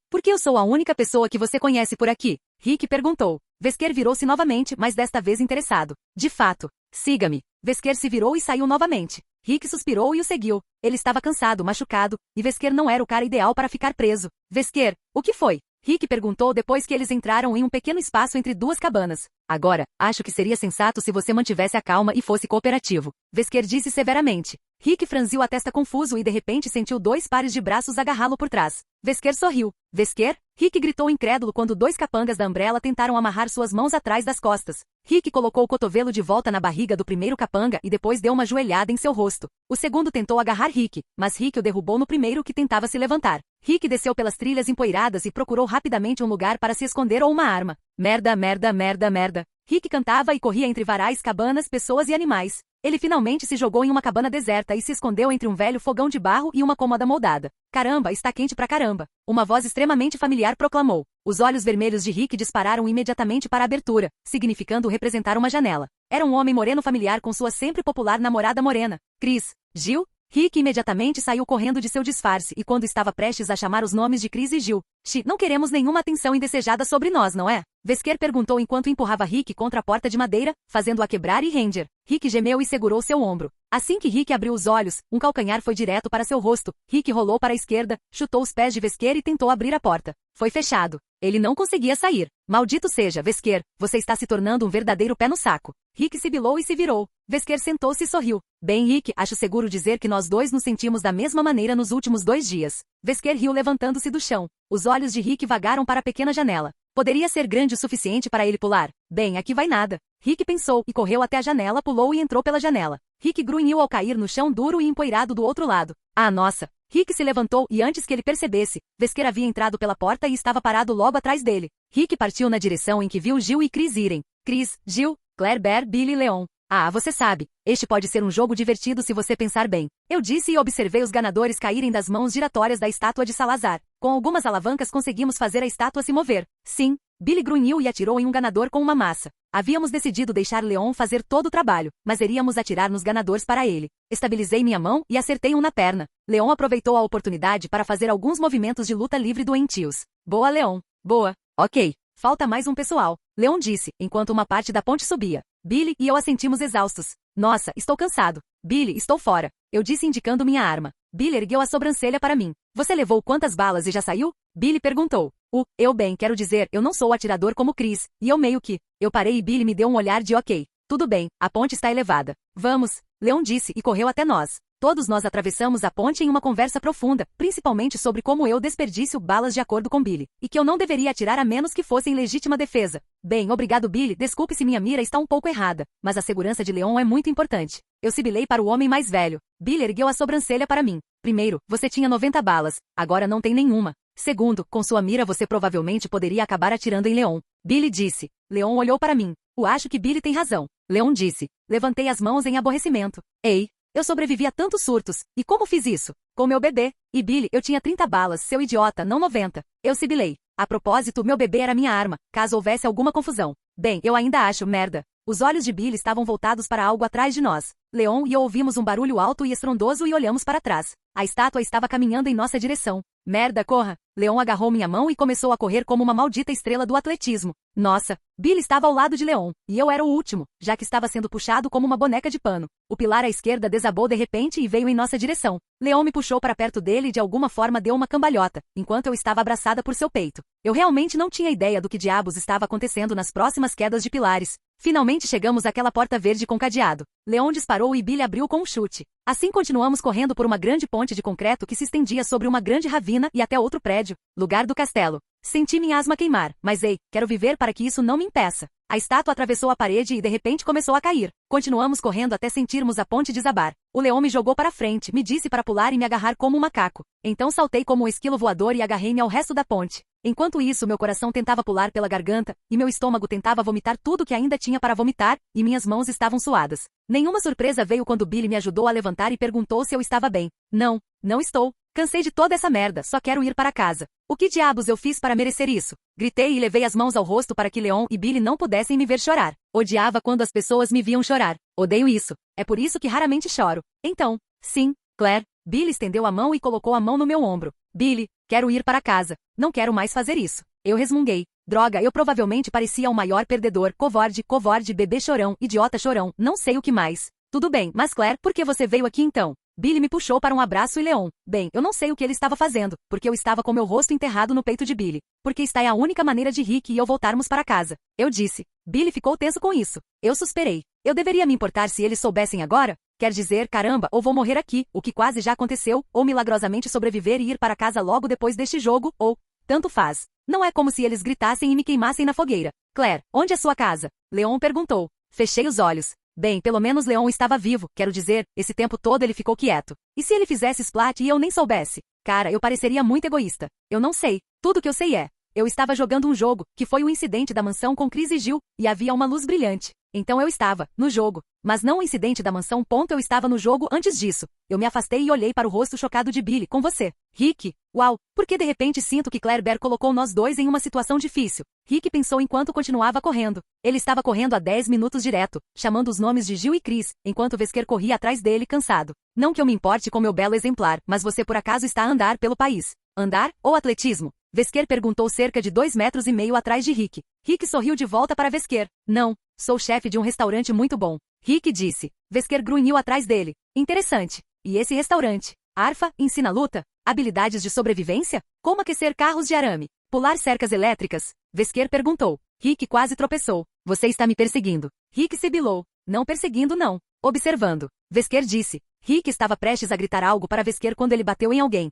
Por que eu sou a única pessoa que você conhece por aqui? Rick perguntou. Vesker virou-se novamente, mas desta vez interessado. De fato. Siga-me. Vesker se virou e saiu novamente. Rick suspirou e o seguiu. Ele estava cansado, machucado, e Vesker não era o cara ideal para ficar preso. Vesker, o que foi? Rick perguntou depois que eles entraram em um pequeno espaço entre 2 cabanas. Agora, acho que seria sensato se você mantivesse a calma e fosse cooperativo. Vesker disse severamente. Rick franziu a testa confuso e de repente sentiu 2 pares de braços agarrá-lo por trás. Vesker sorriu. Vesker? Rick gritou incrédulo quando 2 capangas da Umbrella tentaram amarrar suas mãos atrás das costas. Rick colocou o cotovelo de volta na barriga do primeiro capanga e depois deu uma joelhada em seu rosto. O segundo tentou agarrar Rick, mas Rick o derrubou no primeiro que tentava se levantar. Rick desceu pelas trilhas empoeiradas e procurou rapidamente um lugar para se esconder ou uma arma. Merda, merda, merda, merda. Rick cantava e corria entre varais, cabanas, pessoas e animais. Ele finalmente se jogou em uma cabana deserta e se escondeu entre um velho fogão de barro e uma cômoda moldada. Caramba, está quente pra caramba. Uma voz extremamente familiar proclamou. Os olhos vermelhos de Rick dispararam imediatamente para a abertura, significando representar uma janela. Era um homem moreno familiar com sua sempre popular namorada morena. Chris. Jill? Rick imediatamente saiu correndo de seu disfarce e quando estava prestes a chamar os nomes de Chris e Jill. Não queremos nenhuma atenção indesejada sobre nós, não é? Vesker perguntou enquanto empurrava Rick contra a porta de madeira, fazendo-a quebrar e render. Rick gemeu e segurou seu ombro. Assim que Rick abriu os olhos, um calcanhar foi direto para seu rosto. Rick rolou para a esquerda, chutou os pés de Vesker e tentou abrir a porta. Foi fechado. Ele não conseguia sair. Maldito seja, Vesker, você está se tornando um verdadeiro pé no saco. Rick sibilou e se virou. Vesker sentou-se e sorriu. Bem, Rick, acho seguro dizer que nós dois nos sentimos da mesma maneira nos últimos 2 dias. Vesker riu levantando-se do chão. Os olhos de Rick vagaram para a pequena janela. Poderia ser grande o suficiente para ele pular. Bem, aqui vai nada. Rick pensou e correu até a janela, pulou e entrou pela janela. Rick grunhiu ao cair no chão duro e empoeirado do outro lado. Ah, nossa! Rick se levantou e antes que ele percebesse, Vesker havia entrado pela porta e estava parado logo atrás dele. Rick partiu na direção em que viu Jill e Chris irem. Chris, Jill, Claire Bear, Billy e Leon. Ah, você sabe, este pode ser um jogo divertido se você pensar bem. Eu disse e observei os ganadores caírem das mãos giratórias da estátua de Salazar. Com algumas alavancas conseguimos fazer a estátua se mover. Sim, Billy grunhiu e atirou em um ganador com uma massa. Havíamos decidido deixar Leon fazer todo o trabalho, mas iríamos atirar nos ganadores para ele. Estabilizei minha mão e acertei um na perna. Leon aproveitou a oportunidade para fazer alguns movimentos de luta livre doentios. Boa, Leon. Boa. Ok. Falta mais um pessoal. Leon disse, enquanto uma parte da ponte subia. Billy e eu assentimos exaustos. Nossa, estou cansado. Billy, estou fora. Eu disse indicando minha arma. Billy ergueu a sobrancelha para mim. Você levou quantas balas e já saiu? Billy perguntou. Eu bem, quero dizer, eu não sou atirador como Chris, e eu meio que. Eu parei e Billy me deu um olhar de ok. Tudo bem, a ponte está elevada. Vamos, Leon disse e correu até nós. Todos nós atravessamos a ponte em uma conversa profunda, principalmente sobre como eu desperdício balas de acordo com Billy, e que eu não deveria atirar a menos que fosse em legítima defesa. Bem, obrigado Billy, desculpe se minha mira está um pouco errada, mas a segurança de Leon é muito importante. Eu sibilei para o homem mais velho. Billy ergueu a sobrancelha para mim. Primeiro, você tinha 90 balas, agora não tem nenhuma. Segundo, com sua mira você provavelmente poderia acabar atirando em Leon. Billy disse. Leon olhou para mim. Acho que Billy tem razão. Leon disse. Levantei as mãos em aborrecimento. Ei, eu sobrevivi a tantos surtos. E como fiz isso? Com meu bebê. E Billy, eu tinha 30 balas, seu idiota, não 90. Eu sibilei. A propósito, meu bebê era minha arma, caso houvesse alguma confusão. Bem, eu ainda acho, merda. Os olhos de Billy estavam voltados para algo atrás de nós. Leon e eu ouvimos um barulho alto e estrondoso e olhamos para trás. A estátua estava caminhando em nossa direção. Merda, corra! Leon agarrou minha mão e começou a correr como uma maldita estrela do atletismo. Nossa! Billy estava ao lado de Leon, e eu era o último, já que estava sendo puxado como uma boneca de pano. O pilar à esquerda desabou de repente e veio em nossa direção. Leon me puxou para perto dele e de alguma forma deu uma cambalhota, enquanto eu estava abraçada por seu peito. Eu realmente não tinha ideia do que diabos estava acontecendo nas próximas quedas de pilares. Finalmente chegamos àquela porta verde com cadeado. Leon disparou e Billy abriu com um chute. Assim continuamos correndo por uma grande ponte de concreto que se estendia sobre uma grande ravina e até outro prédio, lugar do castelo. Senti minha asma queimar, mas ei, quero viver para que isso não me impeça. A estátua atravessou a parede e de repente começou a cair. Continuamos correndo até sentirmos a ponte desabar. O leão me jogou para frente, me disse para pular e me agarrar como um macaco. Então saltei como um esquilo voador e agarrei-me ao resto da ponte. Enquanto isso, meu coração tentava pular pela garganta, e meu estômago tentava vomitar tudo que ainda tinha para vomitar, e minhas mãos estavam suadas. Nenhuma surpresa veio quando Billy me ajudou a levantar e perguntou se eu estava bem. Não, não estou. Cansei de toda essa merda, só quero ir para casa. O que diabos eu fiz para merecer isso? Gritei e levei as mãos ao rosto para que Leon e Billy não pudessem me ver chorar. Odiava quando as pessoas me viam chorar. Odeio isso. É por isso que raramente choro. Então, sim, Claire. Billy estendeu a mão e colocou a mão no meu ombro. Billy, quero ir para casa. Não quero mais fazer isso. Eu resmunguei. Droga, eu provavelmente parecia o maior perdedor, covarde, bebê chorão, idiota chorão, não sei o que mais. Tudo bem, mas Claire, por que você veio aqui então? Billy me puxou para um abraço e Leon. Bem, eu não sei o que ele estava fazendo, porque eu estava com meu rosto enterrado no peito de Billy. Porque está é a única maneira de Rick e eu voltarmos para casa. Eu disse. Billy ficou tenso com isso. Eu suspirei. Eu deveria me importar se eles soubessem agora? Quer dizer, caramba, ou vou morrer aqui, o que quase já aconteceu, ou milagrosamente sobreviver e ir para casa logo depois deste jogo, ou... Tanto faz. Não é como se eles gritassem e me queimassem na fogueira. Claire, onde é sua casa? Leon perguntou. Fechei os olhos. Bem, pelo menos Leon estava vivo, quero dizer, esse tempo todo ele ficou quieto. E se ele fizesse splat e eu nem soubesse? Cara, eu pareceria muito egoísta. Eu não sei. Tudo que eu sei é... Eu estava jogando um jogo, que foi o incidente da mansão com Chris e Jill, e havia uma luz brilhante. Então eu estava, no jogo. Mas não o incidente da mansão. Eu estava no jogo antes disso. Eu me afastei e olhei para o rosto chocado de Billy, com você. Rick, uau, por que de repente sinto que Claire Bear colocou nós dois em uma situação difícil? Rick pensou enquanto continuava correndo. Ele estava correndo há 10 minutos direto, chamando os nomes de Jill e Chris, enquanto Wesker corria atrás dele cansado. Não que eu me importe com meu belo exemplar, mas você por acaso está a andar pelo país? Andar ou atletismo? Wesker perguntou cerca de 2,5 metros atrás de Rick. Rick sorriu de volta para Wesker. Não, sou chefe de um restaurante muito bom. Rick disse. Wesker grunhiu atrás dele. Interessante. E esse restaurante? Arfa, ensina luta? Habilidades de sobrevivência? Como aquecer carros de arame? Pular cercas elétricas? Wesker perguntou. Rick quase tropeçou. Você está me perseguindo. Rick sibilou. Não perseguindo não. Observando. Wesker disse. Rick estava prestes a gritar algo para Wesker quando ele bateu em alguém.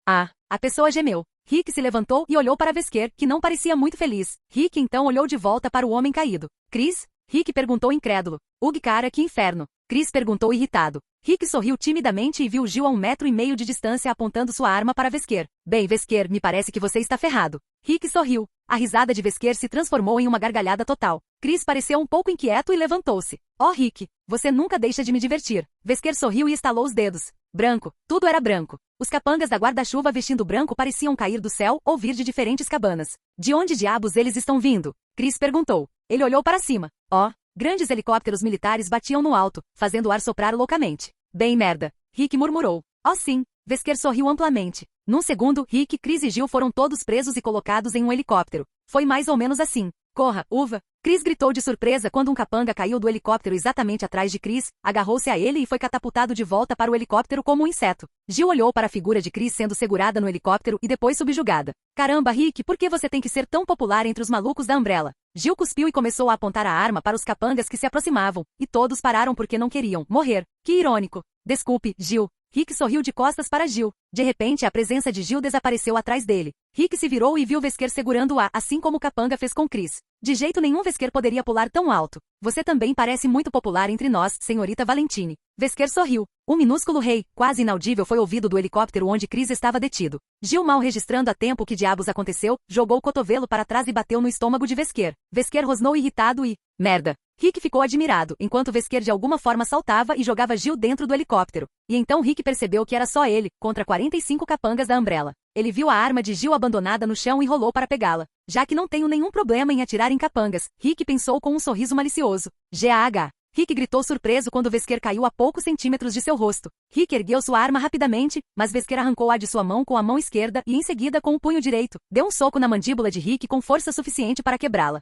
Ah, a pessoa gemeu. Rick se levantou e olhou para Wesker, que não parecia muito feliz. Rick então olhou de volta para o homem caído. Chris? Rick perguntou incrédulo. Ugh, cara, que inferno. Chris perguntou irritado. Rick sorriu timidamente e viu Jill a 1,5 metros de distância apontando sua arma para Wesker. Bem, Wesker, me parece que você está ferrado. Rick sorriu. A risada de Vesker se transformou em uma gargalhada total. Chris pareceu um pouco inquieto e levantou-se. Oh, Rick, você nunca deixa de me divertir. Vesker sorriu e estalou os dedos. Branco, tudo era branco. Os capangas da guarda-chuva vestindo branco pareciam cair do céu ou vir de diferentes cabanas. De onde diabos eles estão vindo? Chris perguntou. Ele olhou para cima. Oh, grandes helicópteros militares batiam no alto, fazendo o ar soprar loucamente. Bem merda, Rick murmurou. Oh sim, Vesker sorriu amplamente. Num segundo, Rick, Chris e Jill foram todos presos e colocados em um helicóptero. Foi mais ou menos assim. Corra, uva! Chris gritou de surpresa quando um capanga caiu do helicóptero exatamente atrás de Chris, agarrou-se a ele e foi catapultado de volta para o helicóptero como um inseto. Jill olhou para a figura de Chris sendo segurada no helicóptero e depois subjugada. Caramba, Rick, por que você tem que ser tão popular entre os malucos da Umbrella? Jill cuspiu e começou a apontar a arma para os capangas que se aproximavam, e todos pararam porque não queriam morrer. Que irônico. Desculpe, Jill. Rick sorriu de costas para Jill. De repente, a presença de Jill desapareceu atrás dele. Rick se virou e viu Vesker segurando-a, assim como o capanga fez com Chris. De jeito nenhum Vesker poderia pular tão alto. Você também parece muito popular entre nós, senhorita Valentine. Vesker sorriu. Um minúsculo rei, quase inaudível, foi ouvido do helicóptero onde Chris estava detido. Jill, mal registrando a tempo o que diabos aconteceu, jogou o cotovelo para trás e bateu no estômago de Vesker. Vesker rosnou irritado e... merda. Rick ficou admirado, enquanto Vesker de alguma forma saltava e jogava Jill dentro do helicóptero. E então Rick percebeu que era só ele, contra 45 capangas da Umbrella. Ele viu a arma de Jill abandonada no chão e rolou para pegá-la. Já que não tenho nenhum problema em atirar em capangas, Rick pensou com um sorriso malicioso. GAH. Rick gritou surpreso quando Vesker caiu a poucos centímetros de seu rosto. Rick ergueu sua arma rapidamente, mas Vesker arrancou-a de sua mão com a mão esquerda e em seguida com o punho direito. Deu um soco na mandíbula de Rick com força suficiente para quebrá-la.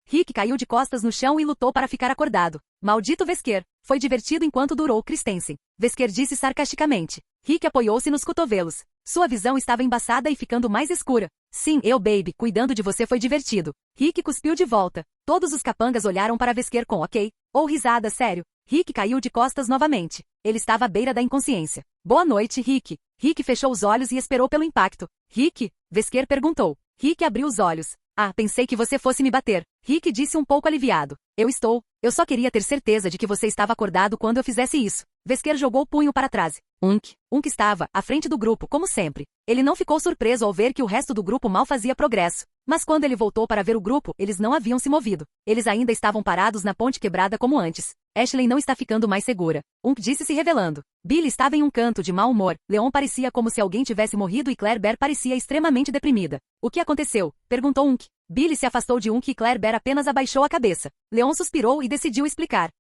Rick caiu de costas no chão e lutou para ficar acordado. Maldito Vesker. Foi divertido enquanto durou Christensen. Vesker disse sarcasticamente. Rick apoiou-se nos cotovelos. Sua visão estava embaçada e ficando mais escura. Sim, baby, cuidando de você foi divertido. Rick cuspiu de volta. Todos os capangas olharam para Vesker com ok, ou risada, sério. Rick caiu de costas novamente. Ele estava à beira da inconsciência. Boa noite, Rick. Rick fechou os olhos e esperou pelo impacto. Rick? Vesker perguntou. Rick abriu os olhos. Ah, pensei que você fosse me bater. Rick disse um pouco aliviado. Eu só queria ter certeza de que você estava acordado quando eu fizesse isso. Vesker jogou o punho para trás. Unk estava, à frente do grupo, como sempre. Ele não ficou surpreso ao ver que o resto do grupo mal fazia progresso. Mas quando ele voltou para ver o grupo, eles não haviam se movido. Eles ainda estavam parados na ponte quebrada como antes. Ashley não está ficando mais segura. Disse se revelando. Billy estava em um canto de mau humor. Leon parecia como se alguém tivesse morrido e Claire Bear parecia extremamente deprimida. O que aconteceu? Perguntou Billy se afastou de e Claire Bear apenas abaixou a cabeça. Leon suspirou e decidiu explicar.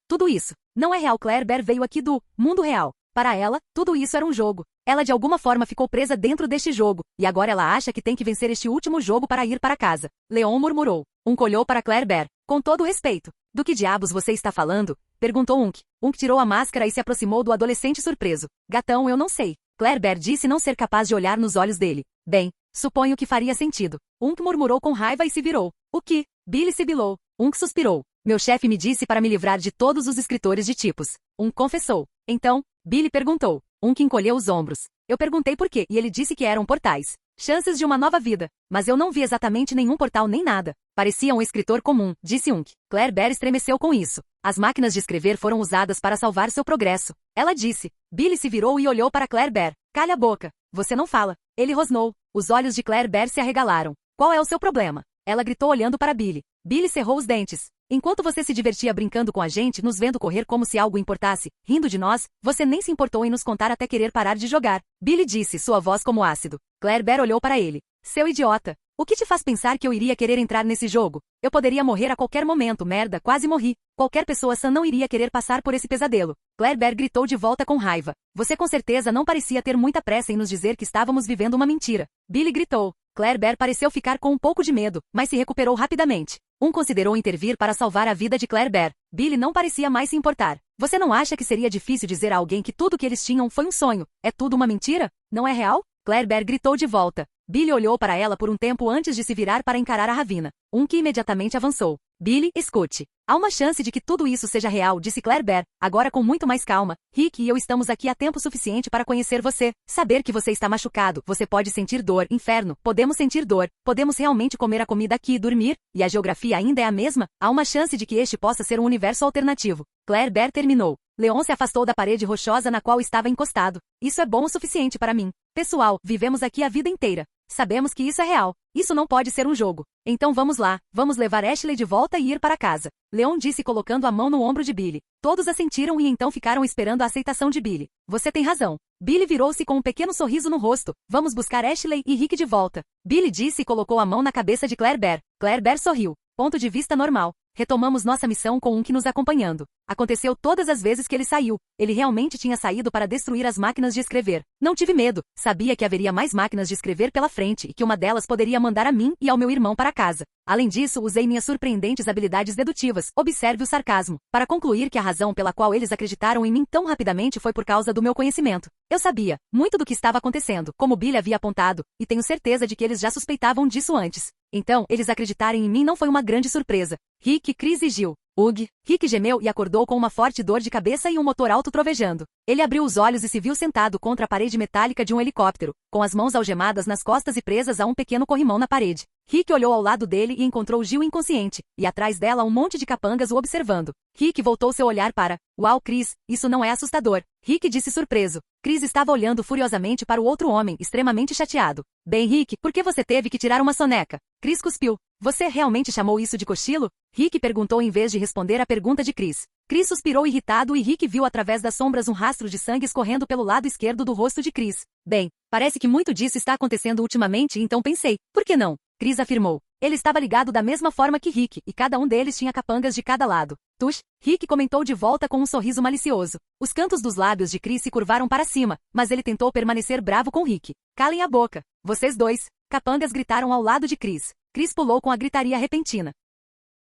Tudo isso, não é real. Claire Bear veio aqui do mundo real. Para ela, tudo isso era um jogo. Ela de alguma forma ficou presa dentro deste jogo, e agora ela acha que tem que vencer este último jogo para ir para casa. Leon murmurou. Olhou para Claire Bear. Com todo respeito. Do que diabos você está falando? Perguntou tirou a máscara e se aproximou do adolescente surpreso. Gatão, eu não sei. Claire Bear disse não ser capaz de olhar nos olhos dele. Bem, suponho que faria sentido. Murmurou com raiva e se virou. O que? Billy sibilou. Suspirou. Meu chefe me disse para me livrar de todos os escritores de tipos. Confessou. Então, Billy perguntou. Encolheu os ombros. Eu perguntei por quê e ele disse que eram portais. Chances de uma nova vida. Mas eu não vi exatamente nenhum portal nem nada. Parecia um escritor comum, disse Claire Bear estremeceu com isso. As máquinas de escrever foram usadas para salvar seu progresso. Ela disse. Billy se virou e olhou para Claire Bear. Calha a boca. Você não fala. Ele rosnou. Os olhos de Claire Bear se arregalaram. Qual é o seu problema? Ela gritou olhando para Billy. Billy cerrou os dentes. Enquanto você se divertia brincando com a gente, nos vendo correr como se algo importasse, rindo de nós, você nem se importou em nos contar até querer parar de jogar. Billy disse, sua voz como ácido. Claire Bear olhou para ele. Seu idiota. O que te faz pensar que eu iria querer entrar nesse jogo? Eu poderia morrer a qualquer momento, merda, quase morri. Qualquer pessoa sã não iria querer passar por esse pesadelo. Claire Bear gritou de volta com raiva. Você com certeza não parecia ter muita pressa em nos dizer que estávamos vivendo uma mentira. Billy gritou. Claire Bear pareceu ficar com um pouco de medo, mas se recuperou rapidamente. Considerou intervir para salvar a vida de Claire Bear. Billy não parecia mais se importar. Você não acha que seria difícil dizer a alguém que tudo que eles tinham foi um sonho? É tudo uma mentira? Não é real? Claire Bear gritou de volta. Billy olhou para ela por um tempo antes de se virar para encarar a Ravina. Que imediatamente avançou. Billy, escute. Há uma chance de que tudo isso seja real, disse Claire Bear, agora com muito mais calma. Rick e eu estamos aqui há tempo suficiente para conhecer você. Saber que você está machucado, você pode sentir dor, inferno, podemos sentir dor, podemos realmente comer a comida aqui e dormir, e a geografia ainda é a mesma, há uma chance de que este possa ser um universo alternativo. Claire Bear terminou. Leon se afastou da parede rochosa na qual estava encostado. Isso é bom o suficiente para mim. Pessoal, vivemos aqui a vida inteira. Sabemos que isso é real. Isso não pode ser um jogo. Então vamos lá, vamos levar Ashley de volta e ir para casa. Leon disse colocando a mão no ombro de Billy. Todos assentiram e então ficaram esperando a aceitação de Billy. Você tem razão. Billy virou-se com um pequeno sorriso no rosto. Vamos buscar Ashley e Rick de volta. Billy disse e colocou a mão na cabeça de Claire Bear. Claire Bear sorriu. Ponto de vista normal. Retomamos nossa missão com um que nos acompanhando. Aconteceu todas as vezes que ele saiu. Ele realmente tinha saído para destruir as máquinas de escrever. Não tive medo. Sabia que haveria mais máquinas de escrever pela frente e que uma delas poderia mandar a mim e ao meu irmão para casa. Além disso, usei minhas surpreendentes habilidades dedutivas, observe o sarcasmo, para concluir que a razão pela qual eles acreditaram em mim tão rapidamente foi por causa do meu conhecimento. Eu sabia muito do que estava acontecendo, como Billy havia apontado, e tenho certeza de que eles já suspeitavam disso antes. Então, eles acreditarem em mim não foi uma grande surpresa. Rick, Chris e Jill. Ugh. Rick gemeu e acordou com uma forte dor de cabeça e um motor alto trovejando. Ele abriu os olhos e se viu sentado contra a parede metálica de um helicóptero, com as mãos algemadas nas costas e presas a um pequeno corrimão na parede. Rick olhou ao lado dele e encontrou Jill inconsciente, e atrás dela um monte de capangas o observando. Rick voltou seu olhar para... Uau, Chris, isso não é assustador. Rick disse surpreso. Chris estava olhando furiosamente para o outro homem, extremamente chateado. Bem, Rick, por que você teve que tirar uma soneca? Chris cuspiu. Você realmente chamou isso de cochilo? Rick perguntou em vez de responder à pergunta de Chris. Chris suspirou irritado e Rick viu através das sombras um rastro de sangue escorrendo pelo lado esquerdo do rosto de Chris. Bem, parece que muito disso está acontecendo ultimamente, então pensei, por que não? Chris afirmou. Ele estava ligado da mesma forma que Rick, e cada um deles tinha capangas de cada lado. Tush, Rick comentou de volta com um sorriso malicioso. Os cantos dos lábios de Chris se curvaram para cima, mas ele tentou permanecer bravo com Rick. Calem a boca. Vocês dois. Capangas gritaram ao lado de Chris. Chris pulou com a gritaria repentina.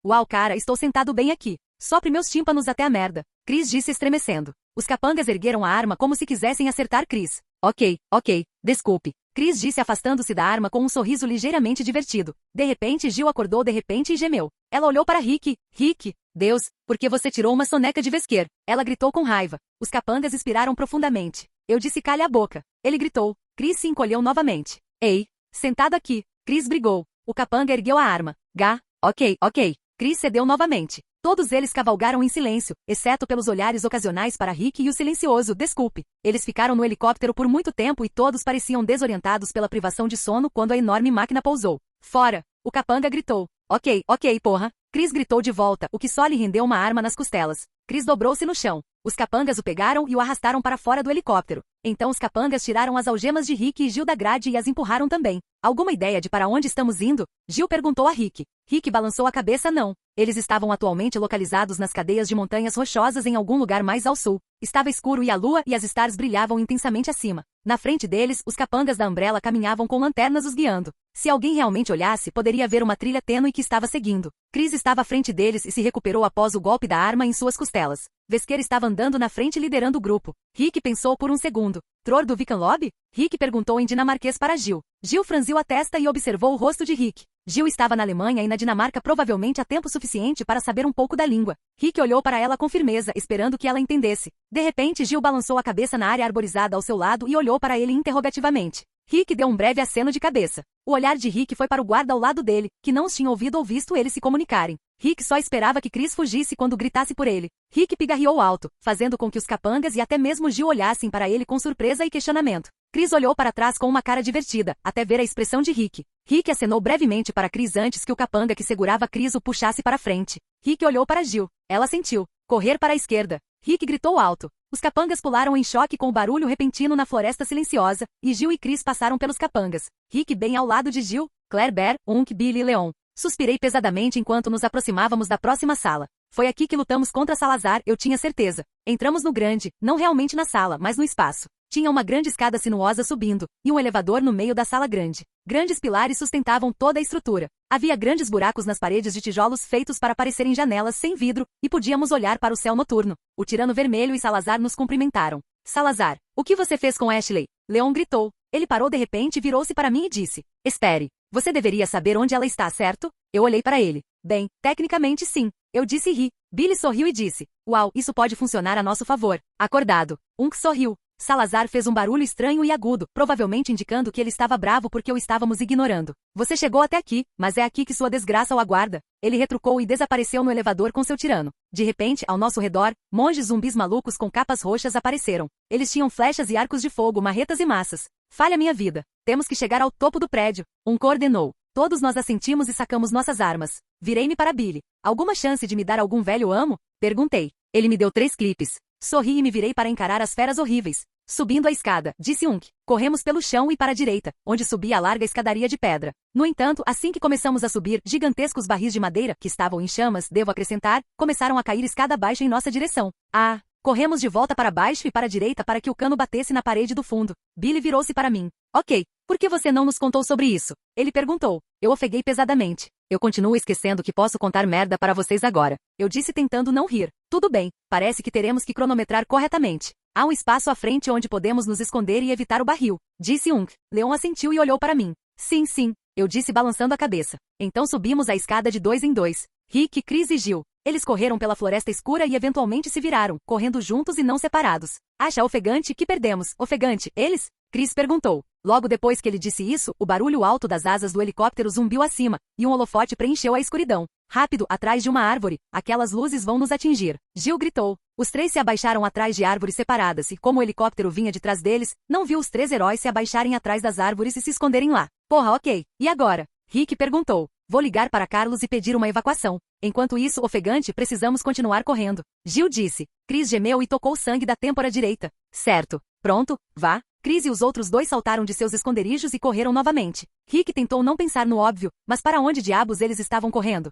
Uau, cara, estou sentado bem aqui. Sopre meus tímpanos até a merda. Chris disse estremecendo. Os capangas ergueram a arma como se quisessem acertar Chris. Ok, desculpe. Chris disse afastando-se da arma com um sorriso ligeiramente divertido. De repente, Jill acordou de repente e gemeu. Ela olhou para Rick. Rick, Deus, por que você tirou uma soneca de vesquer? Ela gritou com raiva. Os capangas expiraram profundamente. Eu disse calha a boca. Ele gritou. Chris se encolheu novamente. Ei, sentado aqui. Chris brigou. O capanga ergueu a arma. Ok. Chris cedeu novamente. Todos eles cavalgaram em silêncio, exceto pelos olhares ocasionais para Rick e o silencioso desculpe. Eles ficaram no helicóptero por muito tempo e todos pareciam desorientados pela privação de sono quando a enorme máquina pousou. Fora! O capanga gritou. Ok, porra. Chris gritou de volta, o que só lhe rendeu uma arma nas costelas. Chris dobrou-se no chão. Os capangas o pegaram e o arrastaram para fora do helicóptero. Então os capangas tiraram as algemas de Rick e Jill da grade e as empurraram também. Alguma ideia de para onde estamos indo? Jill perguntou a Rick. Rick balançou a cabeça não. Eles estavam atualmente localizados nas cadeias de montanhas rochosas em algum lugar mais ao sul. Estava escuro e a lua e as stars brilhavam intensamente acima. Na frente deles, os capangas da Umbrella caminhavam com lanternas os guiando. Se alguém realmente olhasse, poderia ver uma trilha tênue que estava seguindo. Chris estava à frente deles e se recuperou após o golpe da arma em suas costelas. Vesquer estava andando na frente liderando o grupo. Rick pensou por um segundo. Tror do Vikan Lobby? Rick perguntou em dinamarquês para Jill. Jill franziu a testa e observou o rosto de Rick. Jill estava na Alemanha e na Dinamarca provavelmente há tempo suficiente para saber um pouco da língua. Rick olhou para ela com firmeza, esperando que ela entendesse. De repente, Jill balançou a cabeça na área arborizada ao seu lado e olhou para ele interrogativamente. Rick deu um breve aceno de cabeça. O olhar de Rick foi para o guarda ao lado dele, que não os tinha ouvido ou visto eles se comunicarem. Rick só esperava que Chris fugisse quando gritasse por ele. Rick pigarreou alto, fazendo com que os capangas e até mesmo Jill olhassem para ele com surpresa e questionamento. Chris olhou para trás com uma cara divertida, até ver a expressão de Rick. Rick acenou brevemente para Chris antes que o capanga que segurava Chris o puxasse para frente. Rick olhou para Jill. Ela sentiu. Correr para a esquerda. Rick gritou alto. Os capangas pularam em choque com o barulho repentino na floresta silenciosa, e Jill e Chris passaram pelos capangas. Rick bem ao lado de Jill, Claire Bear, Unk, Billy e Leon. Suspirei pesadamente enquanto nos aproximávamos da próxima sala. Foi aqui que lutamos contra Salazar, eu tinha certeza. Entramos no grande, não realmente na sala, mas no espaço. Tinha uma grande escada sinuosa subindo, e um elevador no meio da sala grande. Grandes pilares sustentavam toda a estrutura. Havia grandes buracos nas paredes de tijolos feitos para parecerem janelas sem vidro, e podíamos olhar para o céu noturno. O tirano vermelho e Salazar nos cumprimentaram. Salazar, o que você fez com Ashley? Leon gritou. Ele parou de repente e virou-se para mim e disse. Espere. Você deveria saber onde ela está, certo? Eu olhei para ele. Bem, tecnicamente sim. Eu disse e ri. Billy sorriu e disse. Uau, isso pode funcionar a nosso favor. Acordado. Unk sorriu. Salazar fez um barulho estranho e agudo, provavelmente indicando que ele estava bravo porque o estávamos ignorando. Você chegou até aqui, mas é aqui que sua desgraça o aguarda. Ele retrucou e desapareceu no elevador com seu tirano. De repente, ao nosso redor, monges zumbis malucos com capas roxas apareceram. Eles tinham flechas e arcos de fogo, marretas e maças. Falha minha vida. Temos que chegar ao topo do prédio. Coordenou. Todos nós assentimos e sacamos nossas armas. Virei-me para Billy. Alguma chance de me dar algum velho amo? Perguntei. Ele me deu 3 clipes. Sorri e me virei para encarar as feras horríveis. Subindo a escada, disse corremos pelo chão e para a direita, onde subia a larga escadaria de pedra. No entanto, assim que começamos a subir, gigantescos barris de madeira, que estavam em chamas, devo acrescentar, começaram a cair escada abaixo em nossa direção. Corremos de volta para baixo e para a direita para que o cano batesse na parede do fundo. Billy virou-se para mim. Ok, por que você não nos contou sobre isso? Ele perguntou. Eu ofeguei pesadamente. Eu continuo esquecendo que posso contar merda para vocês agora. Eu disse tentando não rir. Tudo bem, parece que teremos que cronometrar corretamente. Há um espaço à frente onde podemos nos esconder e evitar o barril. Disse Leon assentiu e olhou para mim. Sim, eu disse balançando a cabeça. Então subimos a escada de 2 em 2. Rick, Chris e Jill. Eles correram pela floresta escura e eventualmente se viraram, correndo juntos e não separados. Acha ofegante que perdemos? Ofegante, eles? Chris perguntou. Logo depois que ele disse isso, o barulho alto das asas do helicóptero zumbiu acima, e um holofote preencheu a escuridão. Rápido, atrás de uma árvore, aquelas luzes vão nos atingir. Jill gritou. Os 3 se abaixaram atrás de árvores separadas e, como o helicóptero vinha de trás deles, não viu os 3 heróis se abaixarem atrás das árvores e se esconderem lá. Porra, ok. E agora? Rick perguntou. Vou ligar para Carlos e pedir uma evacuação. Enquanto isso, ofegante, precisamos continuar correndo. Jill disse. Chris gemeu e tocou sangue da têmpora direita. Certo. Pronto, vá. Chris e os outros 2 saltaram de seus esconderijos e correram novamente. Rick tentou não pensar no óbvio, mas para onde diabos eles estavam correndo?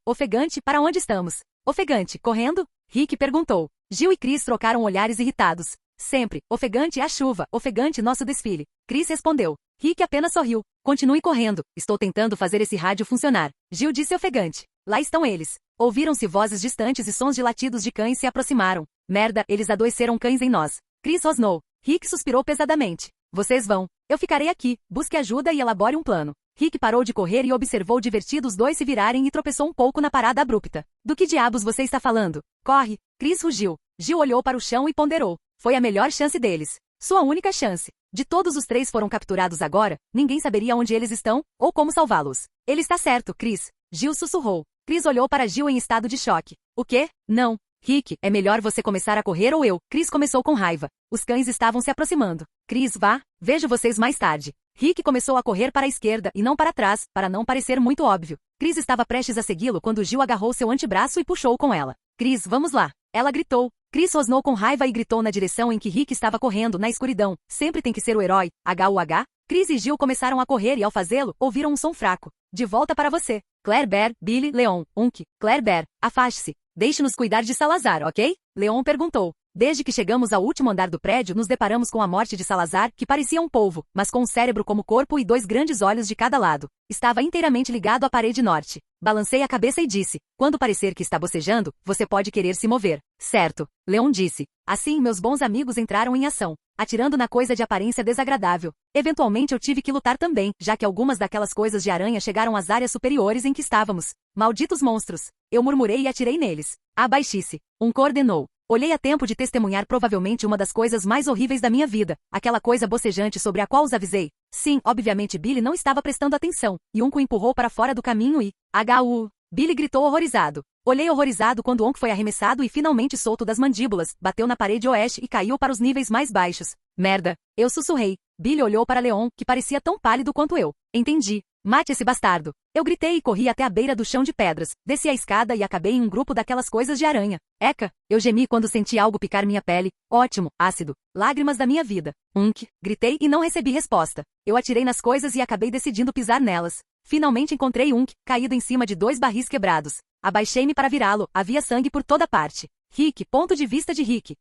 Ofegante, para onde estamos? Ofegante, correndo? Rick perguntou. Jill e Chris trocaram olhares irritados. Sempre, ofegante a chuva, ofegante nosso desfile. Chris respondeu. Rick apenas sorriu. Continue correndo, estou tentando fazer esse rádio funcionar. Jill disse ofegante. Lá estão eles. Ouviram-se vozes distantes e sons de latidos de cães se aproximaram. Merda, eles adoeceram cães em nós. Chris rosnou. Rick suspirou pesadamente. Vocês vão. Eu ficarei aqui. Busque ajuda e elabore um plano. Rick parou de correr e observou divertido os 2 se virarem e tropeçou um pouco na parada abrupta. Do que diabos você está falando? Corre. Chris rugiu. Jill olhou para o chão e ponderou. Foi a melhor chance deles. Sua única chance. De todos os 3 foram capturados agora, ninguém saberia onde eles estão, ou como salvá-los. Ele está certo, Chris. Jill sussurrou. Chris olhou para Jill em estado de choque. O quê? Não. Rick, é melhor você começar a correr ou eu? Chris começou com raiva. Os cães estavam se aproximando. Chris, vá. Vejo vocês mais tarde. Rick começou a correr para a esquerda e não para trás, para não parecer muito óbvio. Chris estava prestes a segui-lo quando Jill agarrou seu antebraço e puxou com ela. Chris, vamos lá. Ela gritou. Chris rosnou com raiva e gritou na direção em que Rick estava correndo, na escuridão. Sempre tem que ser o herói. H-U-H. Chris e Jill começaram a correr e ao fazê-lo, ouviram um som fraco. De volta para você. Claire Bear, Billy, Leon, Claire Bear, afaste-se. Deixe-nos cuidar de Salazar, ok? Leon perguntou. Desde que chegamos ao último andar do prédio, nos deparamos com a morte de Salazar, que parecia um polvo, mas com um cérebro como corpo e 2 grandes olhos de cada lado. Estava inteiramente ligado à parede norte. Balancei a cabeça e disse, quando parecer que está bocejando, você pode querer se mover. Certo. Leon disse. Assim, meus bons amigos entraram em ação, atirando na coisa de aparência desagradável. Eventualmente eu tive que lutar também, já que algumas daquelas coisas de aranha chegaram às áreas superiores em que estávamos. Malditos monstros. Eu murmurei e atirei neles. Abaixe-se. Coordenou. Olhei a tempo de testemunhar provavelmente uma das coisas mais horríveis da minha vida, aquela coisa bocejante sobre a qual os avisei. Sim, obviamente Billy não estava prestando atenção, e o empurrou para fora do caminho e... H.U. Billy gritou horrorizado. Olhei horrorizado quando foi arremessado e finalmente solto das mandíbulas, bateu na parede oeste e caiu para os níveis mais baixos. Merda. Eu sussurrei. Billy olhou para Leon, que parecia tão pálido quanto eu. Entendi. Mate esse bastardo. Eu gritei e corri até a beira do chão de pedras, desci a escada e acabei em um grupo daquelas coisas de aranha. Eca! Eu gemi quando senti algo picar minha pele. Ótimo, ácido. Lágrimas da minha vida. Gritei e não recebi resposta. Eu atirei nas coisas e acabei decidindo pisar nelas. Finalmente encontrei caído em cima de 2 barris quebrados. Abaixei-me para virá-lo, havia sangue por toda parte. Rick, ponto de vista de Rick.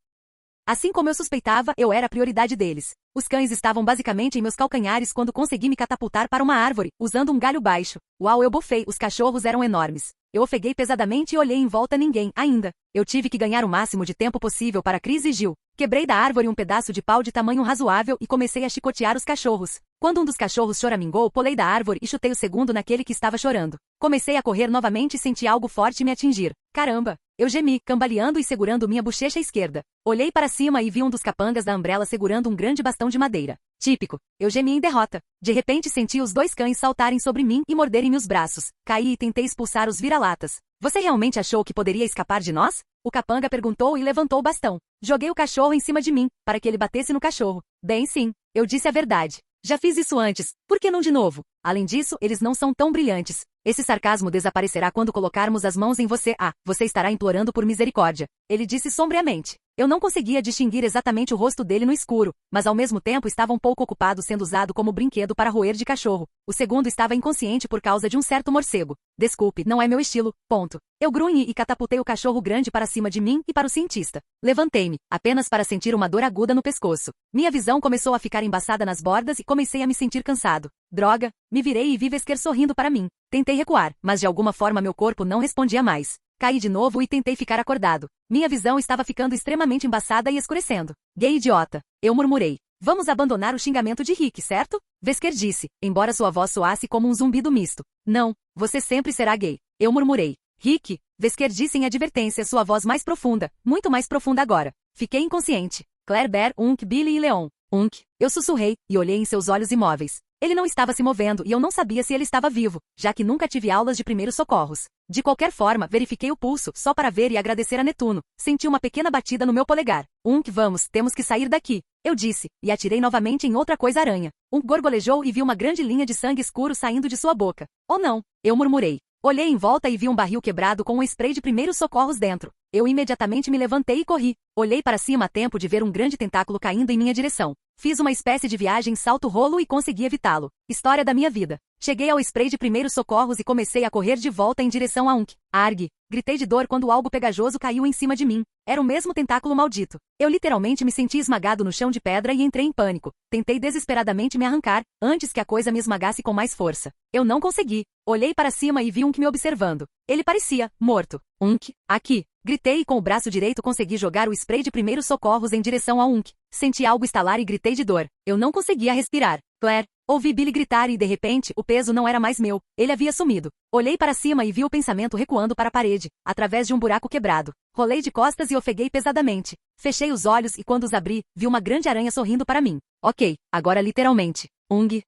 Assim como eu suspeitava, eu era a prioridade deles. Os cães estavam basicamente em meus calcanhares quando consegui me catapultar para uma árvore, usando um galho baixo. Uau, eu bufei, os cachorros eram enormes. Eu ofeguei pesadamente e olhei em volta ninguém, ainda. Eu tive que ganhar o máximo de tempo possível para Chris e Jill. Quebrei da árvore um pedaço de pau de tamanho razoável e comecei a chicotear os cachorros. Quando um dos cachorros choramingou, pulei da árvore e chutei o segundo naquele que estava chorando. Comecei a correr novamente e senti algo forte me atingir. Caramba! Eu gemi, cambaleando e segurando minha bochecha esquerda. Olhei para cima e vi um dos capangas da Umbrella segurando um grande bastão de madeira. Típico. Eu gemi em derrota. De repente senti os 2 cães saltarem sobre mim e morderem meus braços. Caí e tentei expulsar os vira-latas. Você realmente achou que poderia escapar de nós? O capanga perguntou e levantou o bastão. Joguei o cachorro em cima de mim, para que ele batesse no cachorro. Bem sim. Eu disse a verdade. Já fiz isso antes, por que não de novo? Além disso, eles não são tão brilhantes. Esse sarcasmo desaparecerá quando colocarmos as mãos em você. Ah, você estará implorando por misericórdia. Ele disse sombriamente. Eu não conseguia distinguir exatamente o rosto dele no escuro, mas ao mesmo tempo estava um pouco ocupado sendo usado como brinquedo para roer de cachorro. O segundo estava inconsciente por causa de um certo morcego. Desculpe, não é meu estilo, ponto. Eu grunhi e catapultei o cachorro grande para cima de mim e para o cientista. Levantei-me, apenas para sentir uma dor aguda no pescoço. Minha visão começou a ficar embaçada nas bordas e comecei a me sentir cansado. Droga, me virei e vi Wesker sorrindo para mim. Tentei recuar, mas de alguma forma meu corpo não respondia mais. Caí de novo e tentei ficar acordado. Minha visão estava ficando extremamente embaçada e escurecendo. Gay idiota. Eu murmurei. Vamos abandonar o xingamento de Rick, certo? Wesker disse, embora sua voz soasse como um zumbido misto. Não, você sempre será gay. Eu murmurei. Rick, Wesker disse em advertência, sua voz mais profunda, muito mais profunda agora. Fiquei inconsciente. Claire, Bear, Unk, Billy e Leon. Unk. Eu sussurrei, e olhei em seus olhos imóveis. Ele não estava se movendo e eu não sabia se ele estava vivo, já que nunca tive aulas de primeiros socorros. De qualquer forma, verifiquei o pulso, só para ver e agradecer a Netuno. Senti uma pequena batida no meu polegar. Vamos, temos que sair daqui. Eu disse, e atirei novamente em outra coisa-aranha. Gorgolejou e vi uma grande linha de sangue escuro saindo de sua boca. Oh não, eu murmurei. Olhei em volta e vi um barril quebrado com um spray de primeiros socorros dentro. Eu imediatamente me levantei e corri. Olhei para cima a tempo de ver um grande tentáculo caindo em minha direção. Fiz uma espécie de viagem salto-rolo e consegui evitá-lo. História da minha vida. Cheguei ao spray de primeiros socorros e comecei a correr de volta em direção a Unk. Arg! Gritei de dor quando algo pegajoso caiu em cima de mim. Era o mesmo tentáculo maldito. Eu literalmente me senti esmagado no chão de pedra e entrei em pânico. Tentei desesperadamente me arrancar, antes que a coisa me esmagasse com mais força. Eu não consegui. Olhei para cima e vi Unk me observando. Ele parecia morto. Unk, aqui. Gritei e com o braço direito consegui jogar o spray de primeiros socorros em direção a Unk. Senti algo estalar e gritei de dor. Eu não conseguia respirar. Claire. Ouvi Billy gritar e, de repente, o peso não era mais meu. Ele havia sumido. Olhei para cima e vi o pensamento recuando para a parede, através de um buraco quebrado. Rolei de costas e ofeguei pesadamente. Fechei os olhos e, quando os abri, vi uma grande aranha sorrindo para mim. Ok, agora literalmente.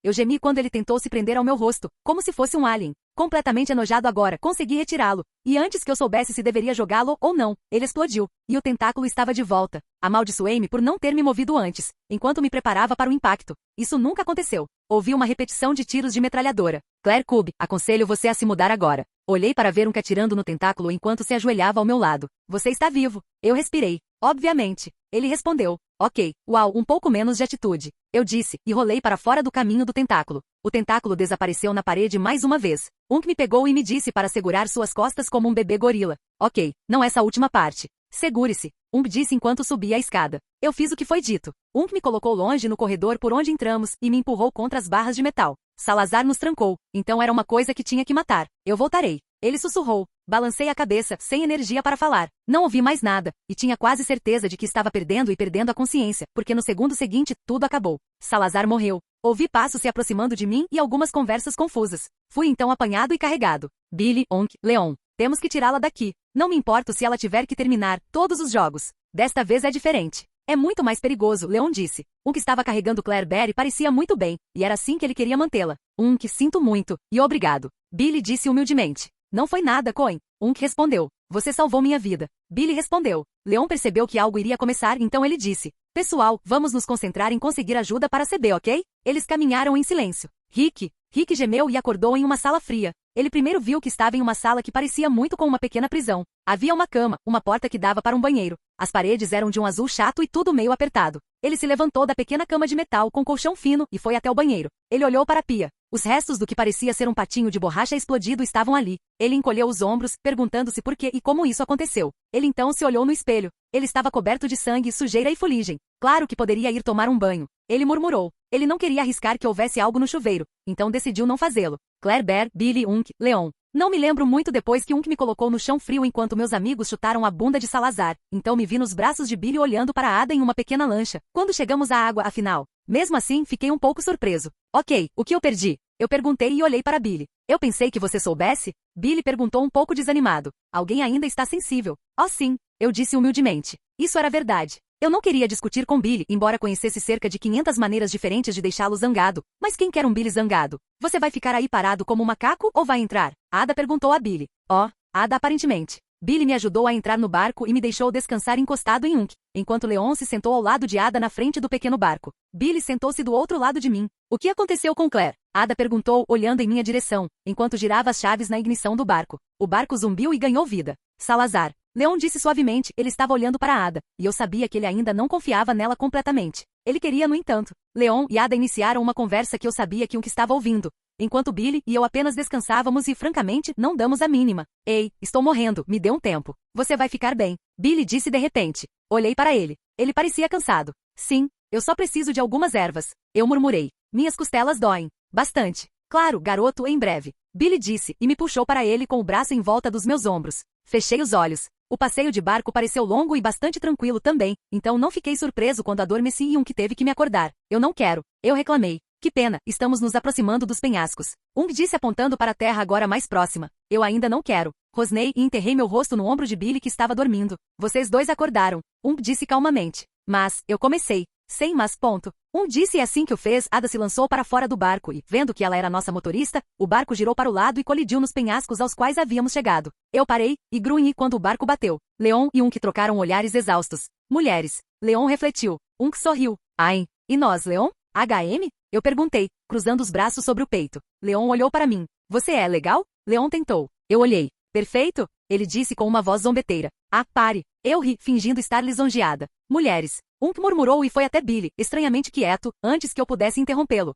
Eu gemi quando ele tentou se prender ao meu rosto, como se fosse um alien. Completamente enojado agora, consegui retirá-lo. E antes que eu soubesse se deveria jogá-lo ou não, ele explodiu. E o tentáculo estava de volta. Amaldiçoei-me por não ter me movido antes, enquanto me preparava para o impacto. Isso nunca aconteceu. Ouvi uma repetição de tiros de metralhadora. Claire Cube, aconselho você a se mudar agora. Olhei para ver Unk atirando no tentáculo enquanto se ajoelhava ao meu lado. Você está vivo. Eu respirei. Obviamente. Ele respondeu. Ok, uau, um pouco menos de atitude. Eu disse, e rolei para fora do caminho do tentáculo. O tentáculo desapareceu na parede mais uma vez. Unk me pegou e me disse para segurar suas costas como um bebê gorila. Ok, não essa última parte. Segure-se. Unk disse enquanto subia a escada. Eu fiz o que foi dito. Unk me colocou longe no corredor por onde entramos e me empurrou contra as barras de metal. Salazar nos trancou, então era uma coisa que tinha que matar. Eu voltarei. Ele sussurrou. Balancei a cabeça, sem energia para falar. Não ouvi mais nada, e tinha quase certeza de que estava perdendo e perdendo a consciência, porque no segundo seguinte, tudo acabou. Salazar morreu. Ouvi passos se aproximando de mim e algumas conversas confusas. Fui então apanhado e carregado. Billy, Unk, Leon. Temos que tirá-la daqui. Não me importo se ela tiver que terminar todos os jogos. Desta vez é diferente. É muito mais perigoso, Leon disse. Unk estava carregando Claire Bear e parecia muito bem, e era assim que ele queria mantê-la. Unk, sinto muito, e obrigado. Billy disse humildemente. Não foi nada, Coen. Unk respondeu. Você salvou minha vida. Billy respondeu. Leon percebeu que algo iria começar, então ele disse. Pessoal, vamos nos concentrar em conseguir ajuda para CB, ok? Eles caminharam em silêncio. Rick gemeu e acordou em uma sala fria. Ele primeiro viu que estava em uma sala que parecia muito com uma pequena prisão. Havia uma cama, uma porta que dava para um banheiro. As paredes eram de um azul chato e tudo meio apertado. Ele se levantou da pequena cama de metal com colchão fino e foi até o banheiro. Ele olhou para a pia. Os restos do que parecia ser um patinho de borracha explodido estavam ali. Ele encolheu os ombros, perguntando-se por que e como isso aconteceu. Ele então se olhou no espelho. Ele estava coberto de sangue, sujeira e fuligem. Claro que poderia ir tomar um banho. Ele murmurou. Ele não queria arriscar que houvesse algo no chuveiro, então decidiu não fazê-lo. Claire Bear, Billy, Unk, Leon. Não me lembro muito depois que Unk me colocou no chão frio enquanto meus amigos chutaram a bunda de Salazar. Então me vi nos braços de Billy olhando para Ada em uma pequena lancha. Quando chegamos à água, afinal. Mesmo assim, fiquei um pouco surpreso. Ok, o que eu perdi? Eu perguntei e olhei para Billy. Eu pensei que você soubesse? Billy perguntou um pouco desanimado. Alguém ainda está sensível. Oh sim, eu disse humildemente. Isso era verdade. Eu não queria discutir com Billy, embora conhecesse cerca de 500 maneiras diferentes de deixá-lo zangado. Mas quem quer um Billy zangado? Você vai ficar aí parado como um macaco ou vai entrar? Ada perguntou a Billy. Oh, Ada aparentemente. Billy me ajudou a entrar no barco e me deixou descansar encostado em Unk, enquanto Leon se sentou ao lado de Ada na frente do pequeno barco. Billy sentou-se do outro lado de mim. O que aconteceu com Claire? Ada perguntou, olhando em minha direção, enquanto girava as chaves na ignição do barco. O barco zumbiu e ganhou vida. Salazar. Leon disse suavemente, ele estava olhando para Ada, e eu sabia que ele ainda não confiava nela completamente. Ele queria, no entanto. Leon e Ada iniciaram uma conversa que eu sabia que Unk estava ouvindo, enquanto Billy e eu apenas descansávamos e, francamente, não damos a mínima. Ei, estou morrendo, me dê um tempo. Você vai ficar bem. Billy disse de repente. Olhei para ele. Ele parecia cansado. Sim, eu só preciso de algumas ervas. Eu murmurei. Minhas costelas doem. Bastante. Claro, garoto, em breve. Billy disse, e me puxou para ele com o braço em volta dos meus ombros. Fechei os olhos. O passeio de barco pareceu longo e bastante tranquilo também, então não fiquei surpreso quando adormeci e Unk teve que me acordar. Eu não quero. Eu reclamei. Que pena, estamos nos aproximando dos penhascos. Unk disse apontando para a terra agora mais próxima. Eu ainda não quero. Rosnei e enterrei meu rosto no ombro de Billy que estava dormindo. Vocês dois acordaram. Unk disse calmamente. Mas, eu comecei. Sem mas ponto. Disse e assim que o fez, Ada se lançou para fora do barco e, vendo que ela era nossa motorista, o barco girou para o lado e colidiu nos penhascos aos quais havíamos chegado. Eu parei, e grunhi quando o barco bateu. Leon e Unk trocaram olhares exaustos. Mulheres. Leon refletiu. Unk sorriu. Ai. E nós, Leon? HM? Eu perguntei, cruzando os braços sobre o peito. Leon olhou para mim. Você é legal? Leon tentou. Eu olhei. Perfeito? Ele disse com uma voz zombeteira. Ah, pare. Eu ri, fingindo estar lisonjeada. Mulheres. Unk murmurou e foi até Billy, estranhamente quieto, antes que eu pudesse interrompê-lo.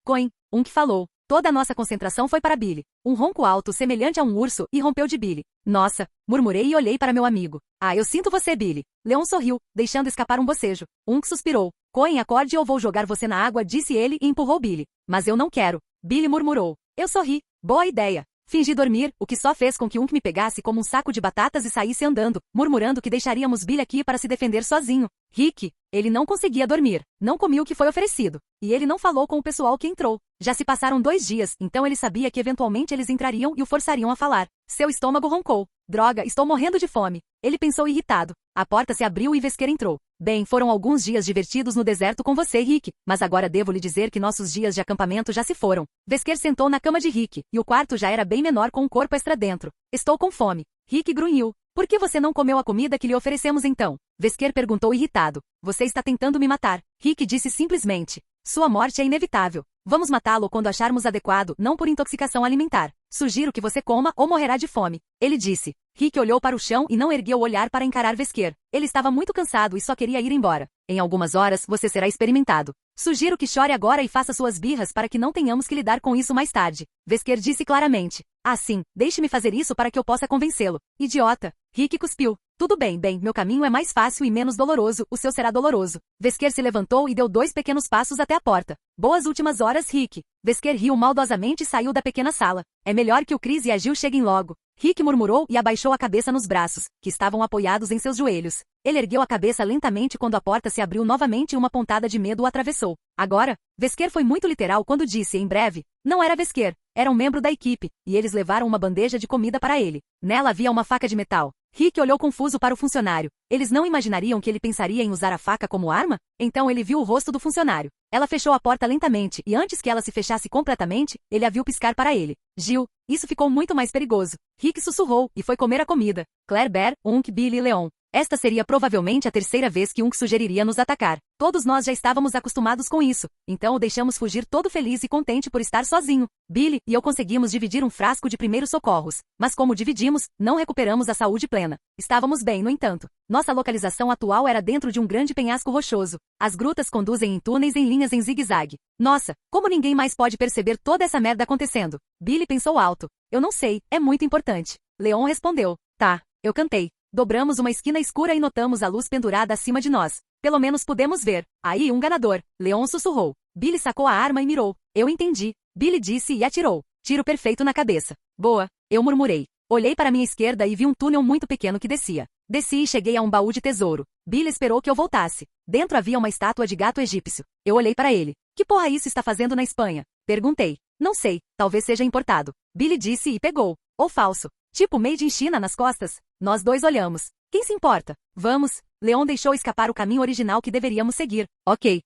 Coin. Unk falou. Toda a nossa concentração foi para Billy. Um ronco alto semelhante a um urso irrompeu de Billy. Nossa, murmurei e olhei para meu amigo. Ah, eu sinto você, Billy. Leon sorriu, deixando escapar um bocejo. Unk suspirou. Coin, acorde ou vou jogar você na água, disse ele e empurrou Billy. Mas eu não quero. Billy murmurou. Eu sorri. Boa ideia. Fingi dormir, o que só fez com que Unk me pegasse como um saco de batatas e saísse andando, murmurando que deixaríamos Billy aqui para se defender sozinho. Rick, ele não conseguia dormir, não comia o que foi oferecido, e ele não falou com o pessoal que entrou. Já se passaram 2 dias, então ele sabia que eventualmente eles entrariam e o forçariam a falar. Seu estômago roncou. Droga, estou morrendo de fome. Ele pensou irritado. A porta se abriu e Vesker entrou. Bem, foram alguns dias divertidos no deserto com você, Rick, mas agora devo lhe dizer que nossos dias de acampamento já se foram. Vesker sentou na cama de Rick, e o quarto já era bem menor com um corpo extra dentro. Estou com fome. Rick grunhiu. Por que você não comeu a comida que lhe oferecemos então? Vesker perguntou irritado. Você está tentando me matar. Rick disse simplesmente. Sua morte é inevitável. Vamos matá-lo quando acharmos adequado, não por intoxicação alimentar. Sugiro que você coma ou morrerá de fome. Ele disse. Rick olhou para o chão e não ergueu o olhar para encarar Vesker. Ele estava muito cansado e só queria ir embora. Em algumas horas, você será experimentado. Sugiro que chore agora e faça suas birras para que não tenhamos que lidar com isso mais tarde. Vesker disse claramente. Ah, sim, deixe-me fazer isso para que eu possa convencê-lo. Idiota. Rick cuspiu. Tudo bem, meu caminho é mais fácil e menos doloroso, o seu será doloroso. Vesker se levantou e deu 2 pequenos passos até a porta. Boas últimas horas, Rick. Vesker riu maldosamente e saiu da pequena sala. É melhor que o Chris e a Jill cheguem logo. Rick murmurou e abaixou a cabeça nos braços, que estavam apoiados em seus joelhos. Ele ergueu a cabeça lentamente quando a porta se abriu novamente e uma pontada de medo o atravessou. Agora, Vesker foi muito literal quando disse em breve. Não era Vesker, era um membro da equipe, e eles levaram uma bandeja de comida para ele. Nela havia uma faca de metal. Rick olhou confuso para o funcionário. Eles não imaginariam que ele pensaria em usar a faca como arma? Então ele viu o rosto do funcionário. Ela fechou a porta lentamente e antes que ela se fechasse completamente, ele a viu piscar para ele. Jill, isso ficou muito mais perigoso. Rick sussurrou e foi comer a comida. Claire, Bear, Unk, Billy e Leon. Esta seria provavelmente a 3ª vez que Unk sugeriria nos atacar. Todos nós já estávamos acostumados com isso, então o deixamos fugir todo feliz e contente por estar sozinho. Billy e eu conseguimos dividir um frasco de primeiros socorros, mas como dividimos, não recuperamos a saúde plena. Estávamos bem, no entanto. Nossa localização atual era dentro de um grande penhasco rochoso. As grutas conduzem em túneis em linhas em zigue-zague. Nossa, como ninguém mais pode perceber toda essa merda acontecendo? Billy pensou alto. Eu não sei, é muito importante. Leon respondeu. Tá, eu cantei. Dobramos uma esquina escura e notamos a luz pendurada acima de nós. Pelo menos pudemos ver. Aí um ganador. Leon sussurrou. Billy sacou a arma e mirou. Eu entendi. Billy disse e atirou. Tiro perfeito na cabeça. Boa. Eu murmurei. Olhei para minha esquerda e vi um túnel muito pequeno que descia. Desci e cheguei a um baú de tesouro. Billy esperou que eu voltasse. Dentro havia uma estátua de gato egípcio. Eu olhei para ele. Que porra isso está fazendo na Espanha? Perguntei. Não sei. Talvez seja importado. Billy disse e pegou. Ou falso. Tipo made in China nas costas. Nós dois olhamos. Quem se importa? Vamos. Leon deixou escapar o caminho original que deveríamos seguir. Ok.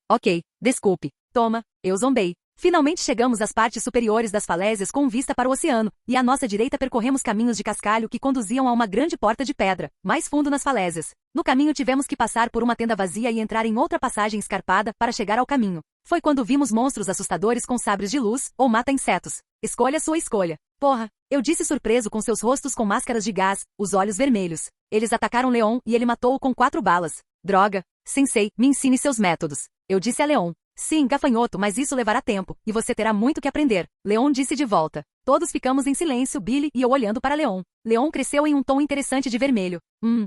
Desculpe. Toma. Eu zombei. Finalmente chegamos às partes superiores das falésias com vista para o oceano, e à nossa direita percorremos caminhos de cascalho que conduziam a uma grande porta de pedra, mais fundo nas falésias. No caminho tivemos que passar por uma tenda vazia e entrar em outra passagem escarpada para chegar ao caminho. Foi quando vimos monstros assustadores com sabres de luz, ou mata-insetos. Escolha sua escolha. Porra, eu disse surpreso com seus rostos com máscaras de gás, os olhos vermelhos. Eles atacaram Leon e ele matou-o com 4 balas. Droga. Sensei, me ensine seus métodos. Eu disse a Leon. Sim, gafanhoto, mas isso levará tempo, e você terá muito que aprender. Leon disse de volta. Todos ficamos em silêncio, Billy e eu olhando para Leon. Leon cresceu em um tom interessante de vermelho.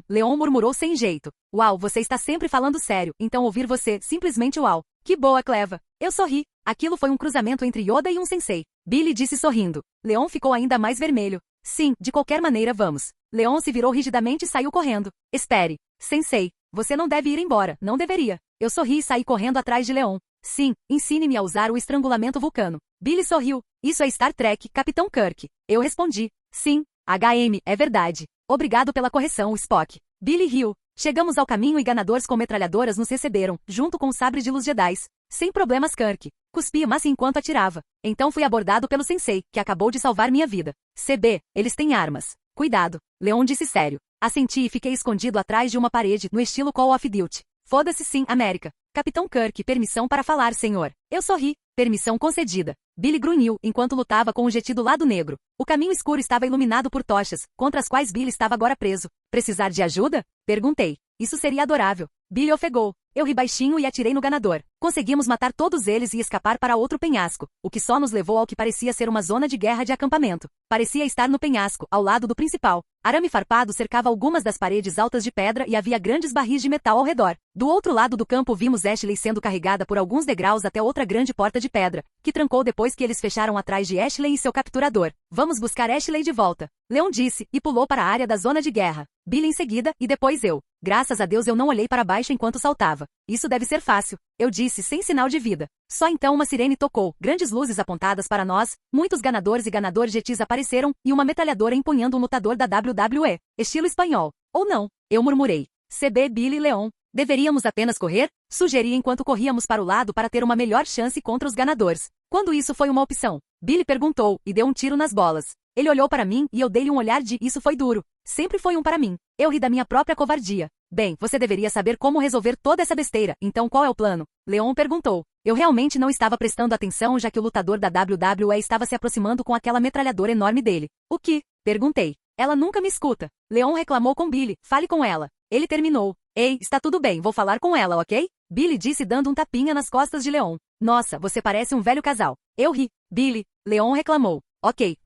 Leon murmurou sem jeito. Uau, você está sempre falando sério, então ouvir você, simplesmente uau. Que boa, Cleva. Eu sorri. Aquilo foi um cruzamento entre Yoda e um sensei. Billy disse sorrindo. Leon ficou ainda mais vermelho. Sim, de qualquer maneira vamos. Leon se virou rigidamente e saiu correndo. Espere. Sensei, você não deve ir embora, não deveria. Eu sorri e saí correndo atrás de Leon. Sim, ensine-me a usar o estrangulamento vulcano. Billy sorriu. Isso é Star Trek, Capitão Kirk. Eu respondi. Sim, HM, é verdade. Obrigado pela correção, Spock. Billy riu. Chegamos ao caminho e ganadores com metralhadoras nos receberam, junto com o sabre de luz Jedis. Sem problemas, Kirk. Cuspi massa enquanto atirava. Então fui abordado pelo sensei, que acabou de salvar minha vida. CB, eles têm armas. Cuidado. Leon disse sério. Assenti e fiquei escondido atrás de uma parede, no estilo Call of Duty. Foda-se sim, América. Capitão Kirk, permissão para falar, senhor. Eu sorri. Permissão concedida. Billy grunhiu, enquanto lutava com o Jet do lado negro. O caminho escuro estava iluminado por tochas, contra as quais Billy estava agora preso. Precisar de ajuda? Perguntei. Isso seria adorável. Billy ofegou. Eu ri baixinho e atirei no ganador. Conseguimos matar todos eles e escapar para outro penhasco, o que só nos levou ao que parecia ser uma zona de guerra de acampamento. Parecia estar no penhasco, ao lado do principal. Arame farpado cercava algumas das paredes altas de pedra e havia grandes barris de metal ao redor. Do outro lado do campo vimos Ashley sendo carregada por alguns degraus até outra grande porta de pedra, que trancou depois que eles fecharam atrás de Ashley e seu capturador. Vamos buscar Ashley de volta. Leon disse, e pulou para a área da zona de guerra. Billy em seguida, e depois eu. Graças a Deus eu não olhei para baixo enquanto saltava. Isso deve ser fácil, eu disse sem sinal de vida. Só então uma sirene tocou, grandes luzes apontadas para nós, muitos ganadores e ganadores jetis apareceram, e uma metralhadora empunhando um lutador da WWE, estilo espanhol. Ou não, eu murmurei. CB Billy Leon. Deveríamos apenas correr? Sugeri enquanto corríamos para o lado para ter uma melhor chance contra os ganadores. Quando isso foi uma opção? Billy perguntou, e deu um tiro nas bolas. Ele olhou para mim e eu dei-lhe um olhar de isso foi duro. Sempre foi um para mim. Eu ri da minha própria covardia. Bem, você deveria saber como resolver toda essa besteira, então qual é o plano? Leon perguntou. Eu realmente não estava prestando atenção já que o lutador da WWE estava se aproximando com aquela metralhadora enorme dele. O que? Perguntei. Ela nunca me escuta. Leon reclamou com Billy. Fale com ela. Ele terminou. Ei, está tudo bem, vou falar com ela, ok? Billy disse dando um tapinha nas costas de Leon. Nossa, você parece um velho casal. Eu ri. Billy. Leon reclamou. Ok.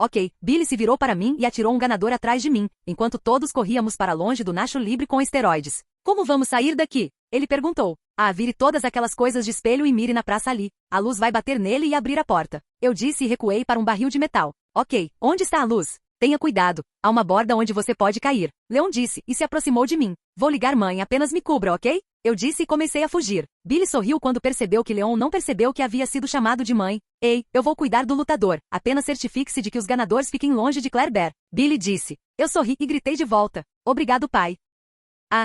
Billy se virou para mim e atirou um ganador atrás de mim, enquanto todos corríamos para longe do Nacho Libre com esteroides. Como vamos sair daqui? Ele perguntou. Vire todas aquelas coisas de espelho e mire na praça ali. A luz vai bater nele e abrir a porta. Eu disse e recuei para um barril de metal. Ok, onde está a luz? Tenha cuidado. Há uma borda onde você pode cair. Leon disse e se aproximou de mim. Vou ligar mãe, apenas me cubra, ok? Eu disse e comecei a fugir. Billy sorriu quando percebeu que Leon não percebeu que havia sido chamado de mãe. Ei, eu vou cuidar do lutador. Apenas certifique-se de que os ganadores fiquem longe de Claire Bear. Billy disse. Eu sorri e gritei de volta. Obrigado, pai.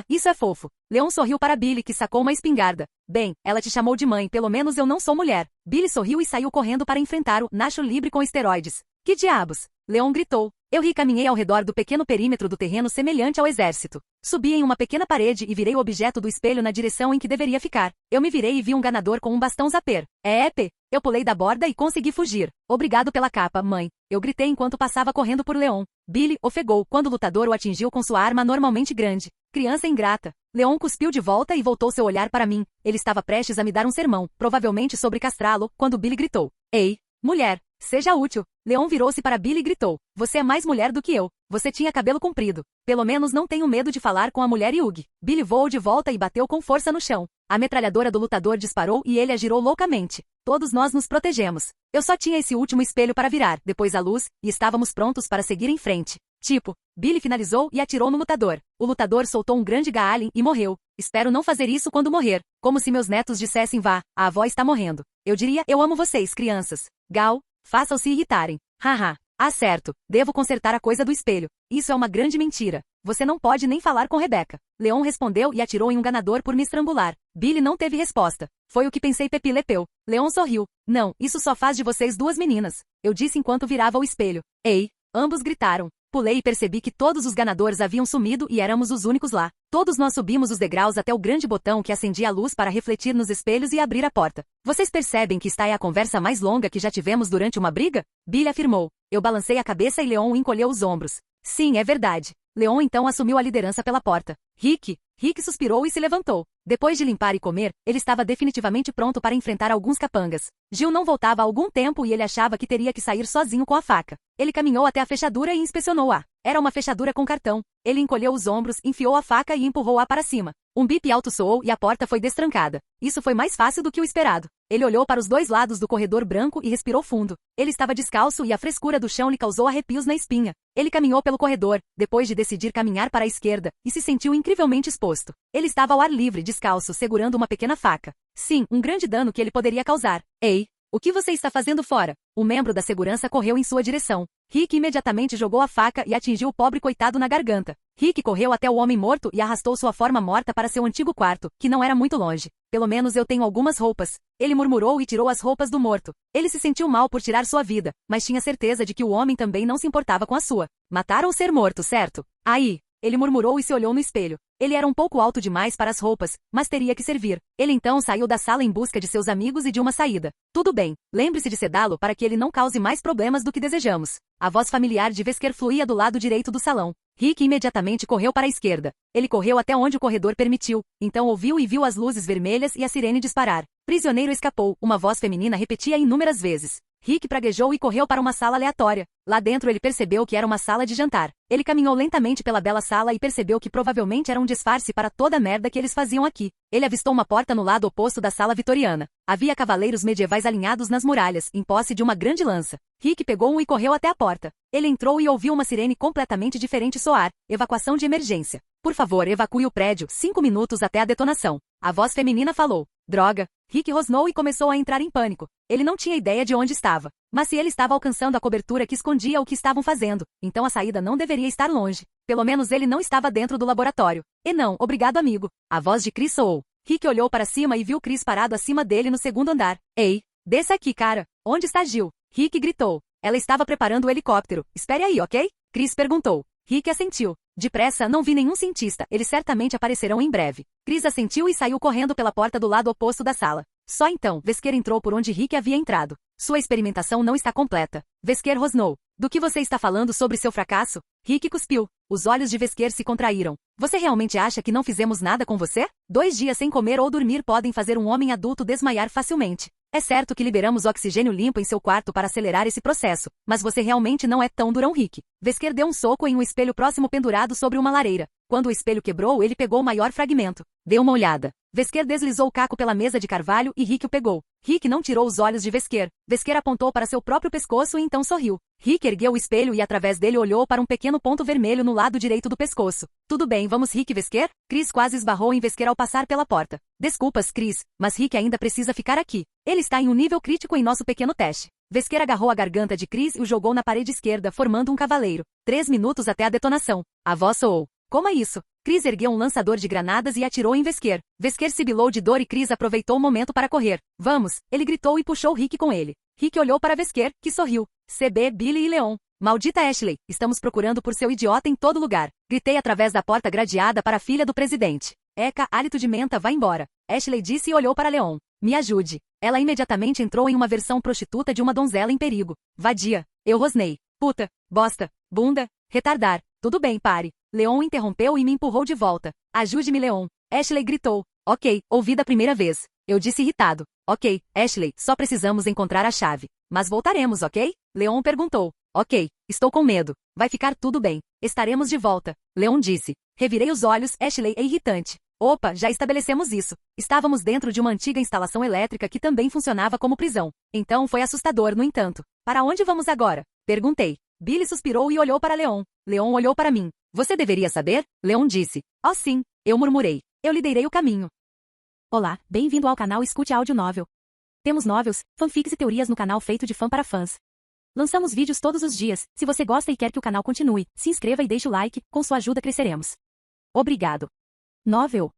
Isso é fofo. Leon sorriu para Billy que sacou uma espingarda. Bem, ela te chamou de mãe, pelo menos eu não sou mulher. Billy sorriu e saiu correndo para enfrentar o Nacho Libre com esteroides. Que diabos? Leon gritou. Eu ri e caminhei ao redor do pequeno perímetro do terreno semelhante ao exército. Subi em uma pequena parede e virei o objeto do espelho na direção em que deveria ficar. Eu me virei e vi um ganador com um bastão zaper. Eu pulei da borda e consegui fugir. Obrigado pela capa, mãe. Eu gritei enquanto passava correndo por Leon. Billy ofegou quando o lutador o atingiu com sua arma normalmente grande. Criança ingrata. Leon cuspiu de volta e voltou seu olhar para mim. Ele estava prestes a me dar um sermão, provavelmente sobre castrá-lo, quando Billy gritou. Ei, mulher. Seja útil. Leon virou-se para Billy e gritou. Você é mais mulher do que eu. Você tinha cabelo comprido. Pelo menos não tenho medo de falar com a mulher Yug. Billy voou de volta e bateu com força no chão. A metralhadora do lutador disparou e ele a girou loucamente. Todos nós nos protegemos. Eu só tinha esse último espelho para virar, depois a luz, e estávamos prontos para seguir em frente. Billy finalizou e atirou no lutador. O lutador soltou um grande Gaalien e morreu. Espero não fazer isso quando morrer. Como se meus netos dissessem vá, a avó está morrendo. Eu diria, eu amo vocês, crianças. Gal, faça-os se irritarem. Haha. Ah, certo, devo consertar a coisa do espelho. Isso é uma grande mentira. Você não pode nem falar com Rebecca. Leon respondeu e atirou em um enganador por me estrangular. Billy não teve resposta. Foi o que pensei, Pepilepeu. Leon sorriu. Não, isso só faz de vocês duas meninas. Eu disse enquanto virava o espelho. Ei! Ambos gritaram. Pulei e percebi que todos os ganadores haviam sumido e éramos os únicos lá. Todos nós subimos os degraus até o grande botão que acendia a luz para refletir nos espelhos e abrir a porta. Vocês percebem que esta é a conversa mais longa que já tivemos durante uma briga? Billy afirmou. Eu balancei a cabeça e Leon encolheu os ombros. Sim, é verdade. Leon então assumiu a liderança pela porta. Rick suspirou e se levantou. Depois de limpar e comer, ele estava definitivamente pronto para enfrentar alguns capangas. Gil não voltava há algum tempo e ele achava que teria que sair sozinho com a faca. Ele caminhou até a fechadura e inspecionou-a. Era uma fechadura com cartão. Ele encolheu os ombros, enfiou a faca e empurrou-a para cima. Um bip alto soou e a porta foi destrancada. Isso foi mais fácil do que o esperado. Ele olhou para os dois lados do corredor branco e respirou fundo. Ele estava descalço e a frescura do chão lhe causou arrepios na espinha. Ele caminhou pelo corredor, depois de decidir caminhar para a esquerda, e se sentiu incrivelmente exposto. Ele estava ao ar livre, descalço, segurando uma pequena faca. Sim, um grande dano que ele poderia causar. Ei! O que você está fazendo fora? O membro da segurança correu em sua direção. Rick imediatamente jogou a faca e atingiu o pobre coitado na garganta. Rick correu até o homem morto e arrastou sua forma morta para seu antigo quarto, que não era muito longe. Pelo menos eu tenho algumas roupas. Ele murmurou e tirou as roupas do morto. Ele se sentiu mal por tirar sua vida, mas tinha certeza de que o homem também não se importava com a sua. Matar ou ser morto, certo? Aí! Ele murmurou e se olhou no espelho. Ele era um pouco alto demais para as roupas, mas teria que servir. Ele então saiu da sala em busca de seus amigos e de uma saída. Tudo bem, lembre-se de sedá-lo para que ele não cause mais problemas do que desejamos. A voz familiar de Wesker fluía do lado direito do salão. Rick imediatamente correu para a esquerda. Ele correu até onde o corredor permitiu, então ouviu e viu as luzes vermelhas e a sirene disparar. Prisioneiro escapou, uma voz feminina repetia inúmeras vezes. Rick praguejou e correu para uma sala aleatória. Lá dentro ele percebeu que era uma sala de jantar. Ele caminhou lentamente pela bela sala e percebeu que provavelmente era um disfarce para toda a merda que eles faziam aqui. Ele avistou uma porta no lado oposto da sala vitoriana. Havia cavaleiros medievais alinhados nas muralhas, em posse de uma grande lança. Rick pegou um e correu até a porta. Ele entrou e ouviu uma sirene completamente diferente soar. Evacuação de emergência. Por favor, evacue o prédio, 5 minutos até a detonação. A voz feminina falou. Droga! Rick rosnou e começou a entrar em pânico. Ele não tinha ideia de onde estava. Mas se ele estava alcançando a cobertura que escondia o que estavam fazendo, então a saída não deveria estar longe. Pelo menos ele não estava dentro do laboratório. E não, obrigado amigo. A voz de Chris soou. Rick olhou para cima e viu Chris parado acima dele no segundo andar. Ei, desça aqui, cara. Onde está Jill? Rick gritou. Ela estava preparando o helicóptero. Espere aí, ok? Chris perguntou. Rick assentiu. Depressa, não vi nenhum cientista. Eles certamente aparecerão em breve. Chris assentiu e saiu correndo pela porta do lado oposto da sala. Só então, Wesker entrou por onde Rick havia entrado. Sua experimentação não está completa. Wesker rosnou. Do que você está falando sobre seu fracasso? Rick cuspiu. Os olhos de Wesker se contraíram. Você realmente acha que não fizemos nada com você? 2 dias sem comer ou dormir podem fazer um homem adulto desmaiar facilmente. É certo que liberamos oxigênio limpo em seu quarto para acelerar esse processo, mas você realmente não é tão durão, Rick. Wesker deu um soco em um espelho próximo pendurado sobre uma lareira. Quando o espelho quebrou, ele pegou o maior fragmento. Deu uma olhada. Wesker deslizou o caco pela mesa de carvalho e Rick o pegou. Rick não tirou os olhos de Wesker. Wesker apontou para seu próprio pescoço e então sorriu. Rick ergueu o espelho e através dele olhou para um pequeno ponto vermelho no lado direito do pescoço. Tudo bem, vamos Rick e Wesker? Chris quase esbarrou em Wesker ao passar pela porta. Desculpas, Chris, mas Rick ainda precisa ficar aqui. Ele está em um nível crítico em nosso pequeno teste. Wesker agarrou a garganta de Chris e o jogou na parede esquerda, formando um cavaleiro. 3 minutos até a detonação. A voz soou. Como é isso? Chris ergueu um lançador de granadas e atirou em Wesker. Wesker sibilou de dor e Chris aproveitou o momento para correr. Vamos! Ele gritou e puxou Rick com ele. Rick olhou para Wesker, que sorriu. CB, Billy e Leon. Maldita Ashley, estamos procurando por seu idiota em todo lugar. Gritei através da porta gradeada para a filha do presidente. Eka, hálito de menta, vai embora. Ashley disse e olhou para Leon. Me ajude. Ela imediatamente entrou em uma versão prostituta de uma donzela em perigo. Vadia. Eu rosnei. Puta. Bosta. Bunda. Retardar. Tudo bem, pare. Leon interrompeu e me empurrou de volta. Ajude-me, Leon. Ashley gritou. Ok, ouvi da primeira vez. Eu disse irritado. Ok, Ashley, só precisamos encontrar a chave. Mas voltaremos, ok? Leon perguntou. Ok, estou com medo. Vai ficar tudo bem. Estaremos de volta. Leon disse. Revirei os olhos, Ashley é irritante. Opa, já estabelecemos isso. Estávamos dentro de uma antiga instalação elétrica que também funcionava como prisão. Então foi assustador, no entanto. Para onde vamos agora? Perguntei. Billy suspirou e olhou para Leon. Leon olhou para mim. Você deveria saber? Leon disse. Oh sim, eu murmurei. Eu lhe darei o caminho. Olá, bem-vindo ao canal Escute Áudio Novel. Temos novels, fanfics e teorias no canal feito de fã para fãs. Lançamos vídeos todos os dias. Se você gosta e quer que o canal continue, se inscreva e deixe o like, com sua ajuda cresceremos. Obrigado. Novel.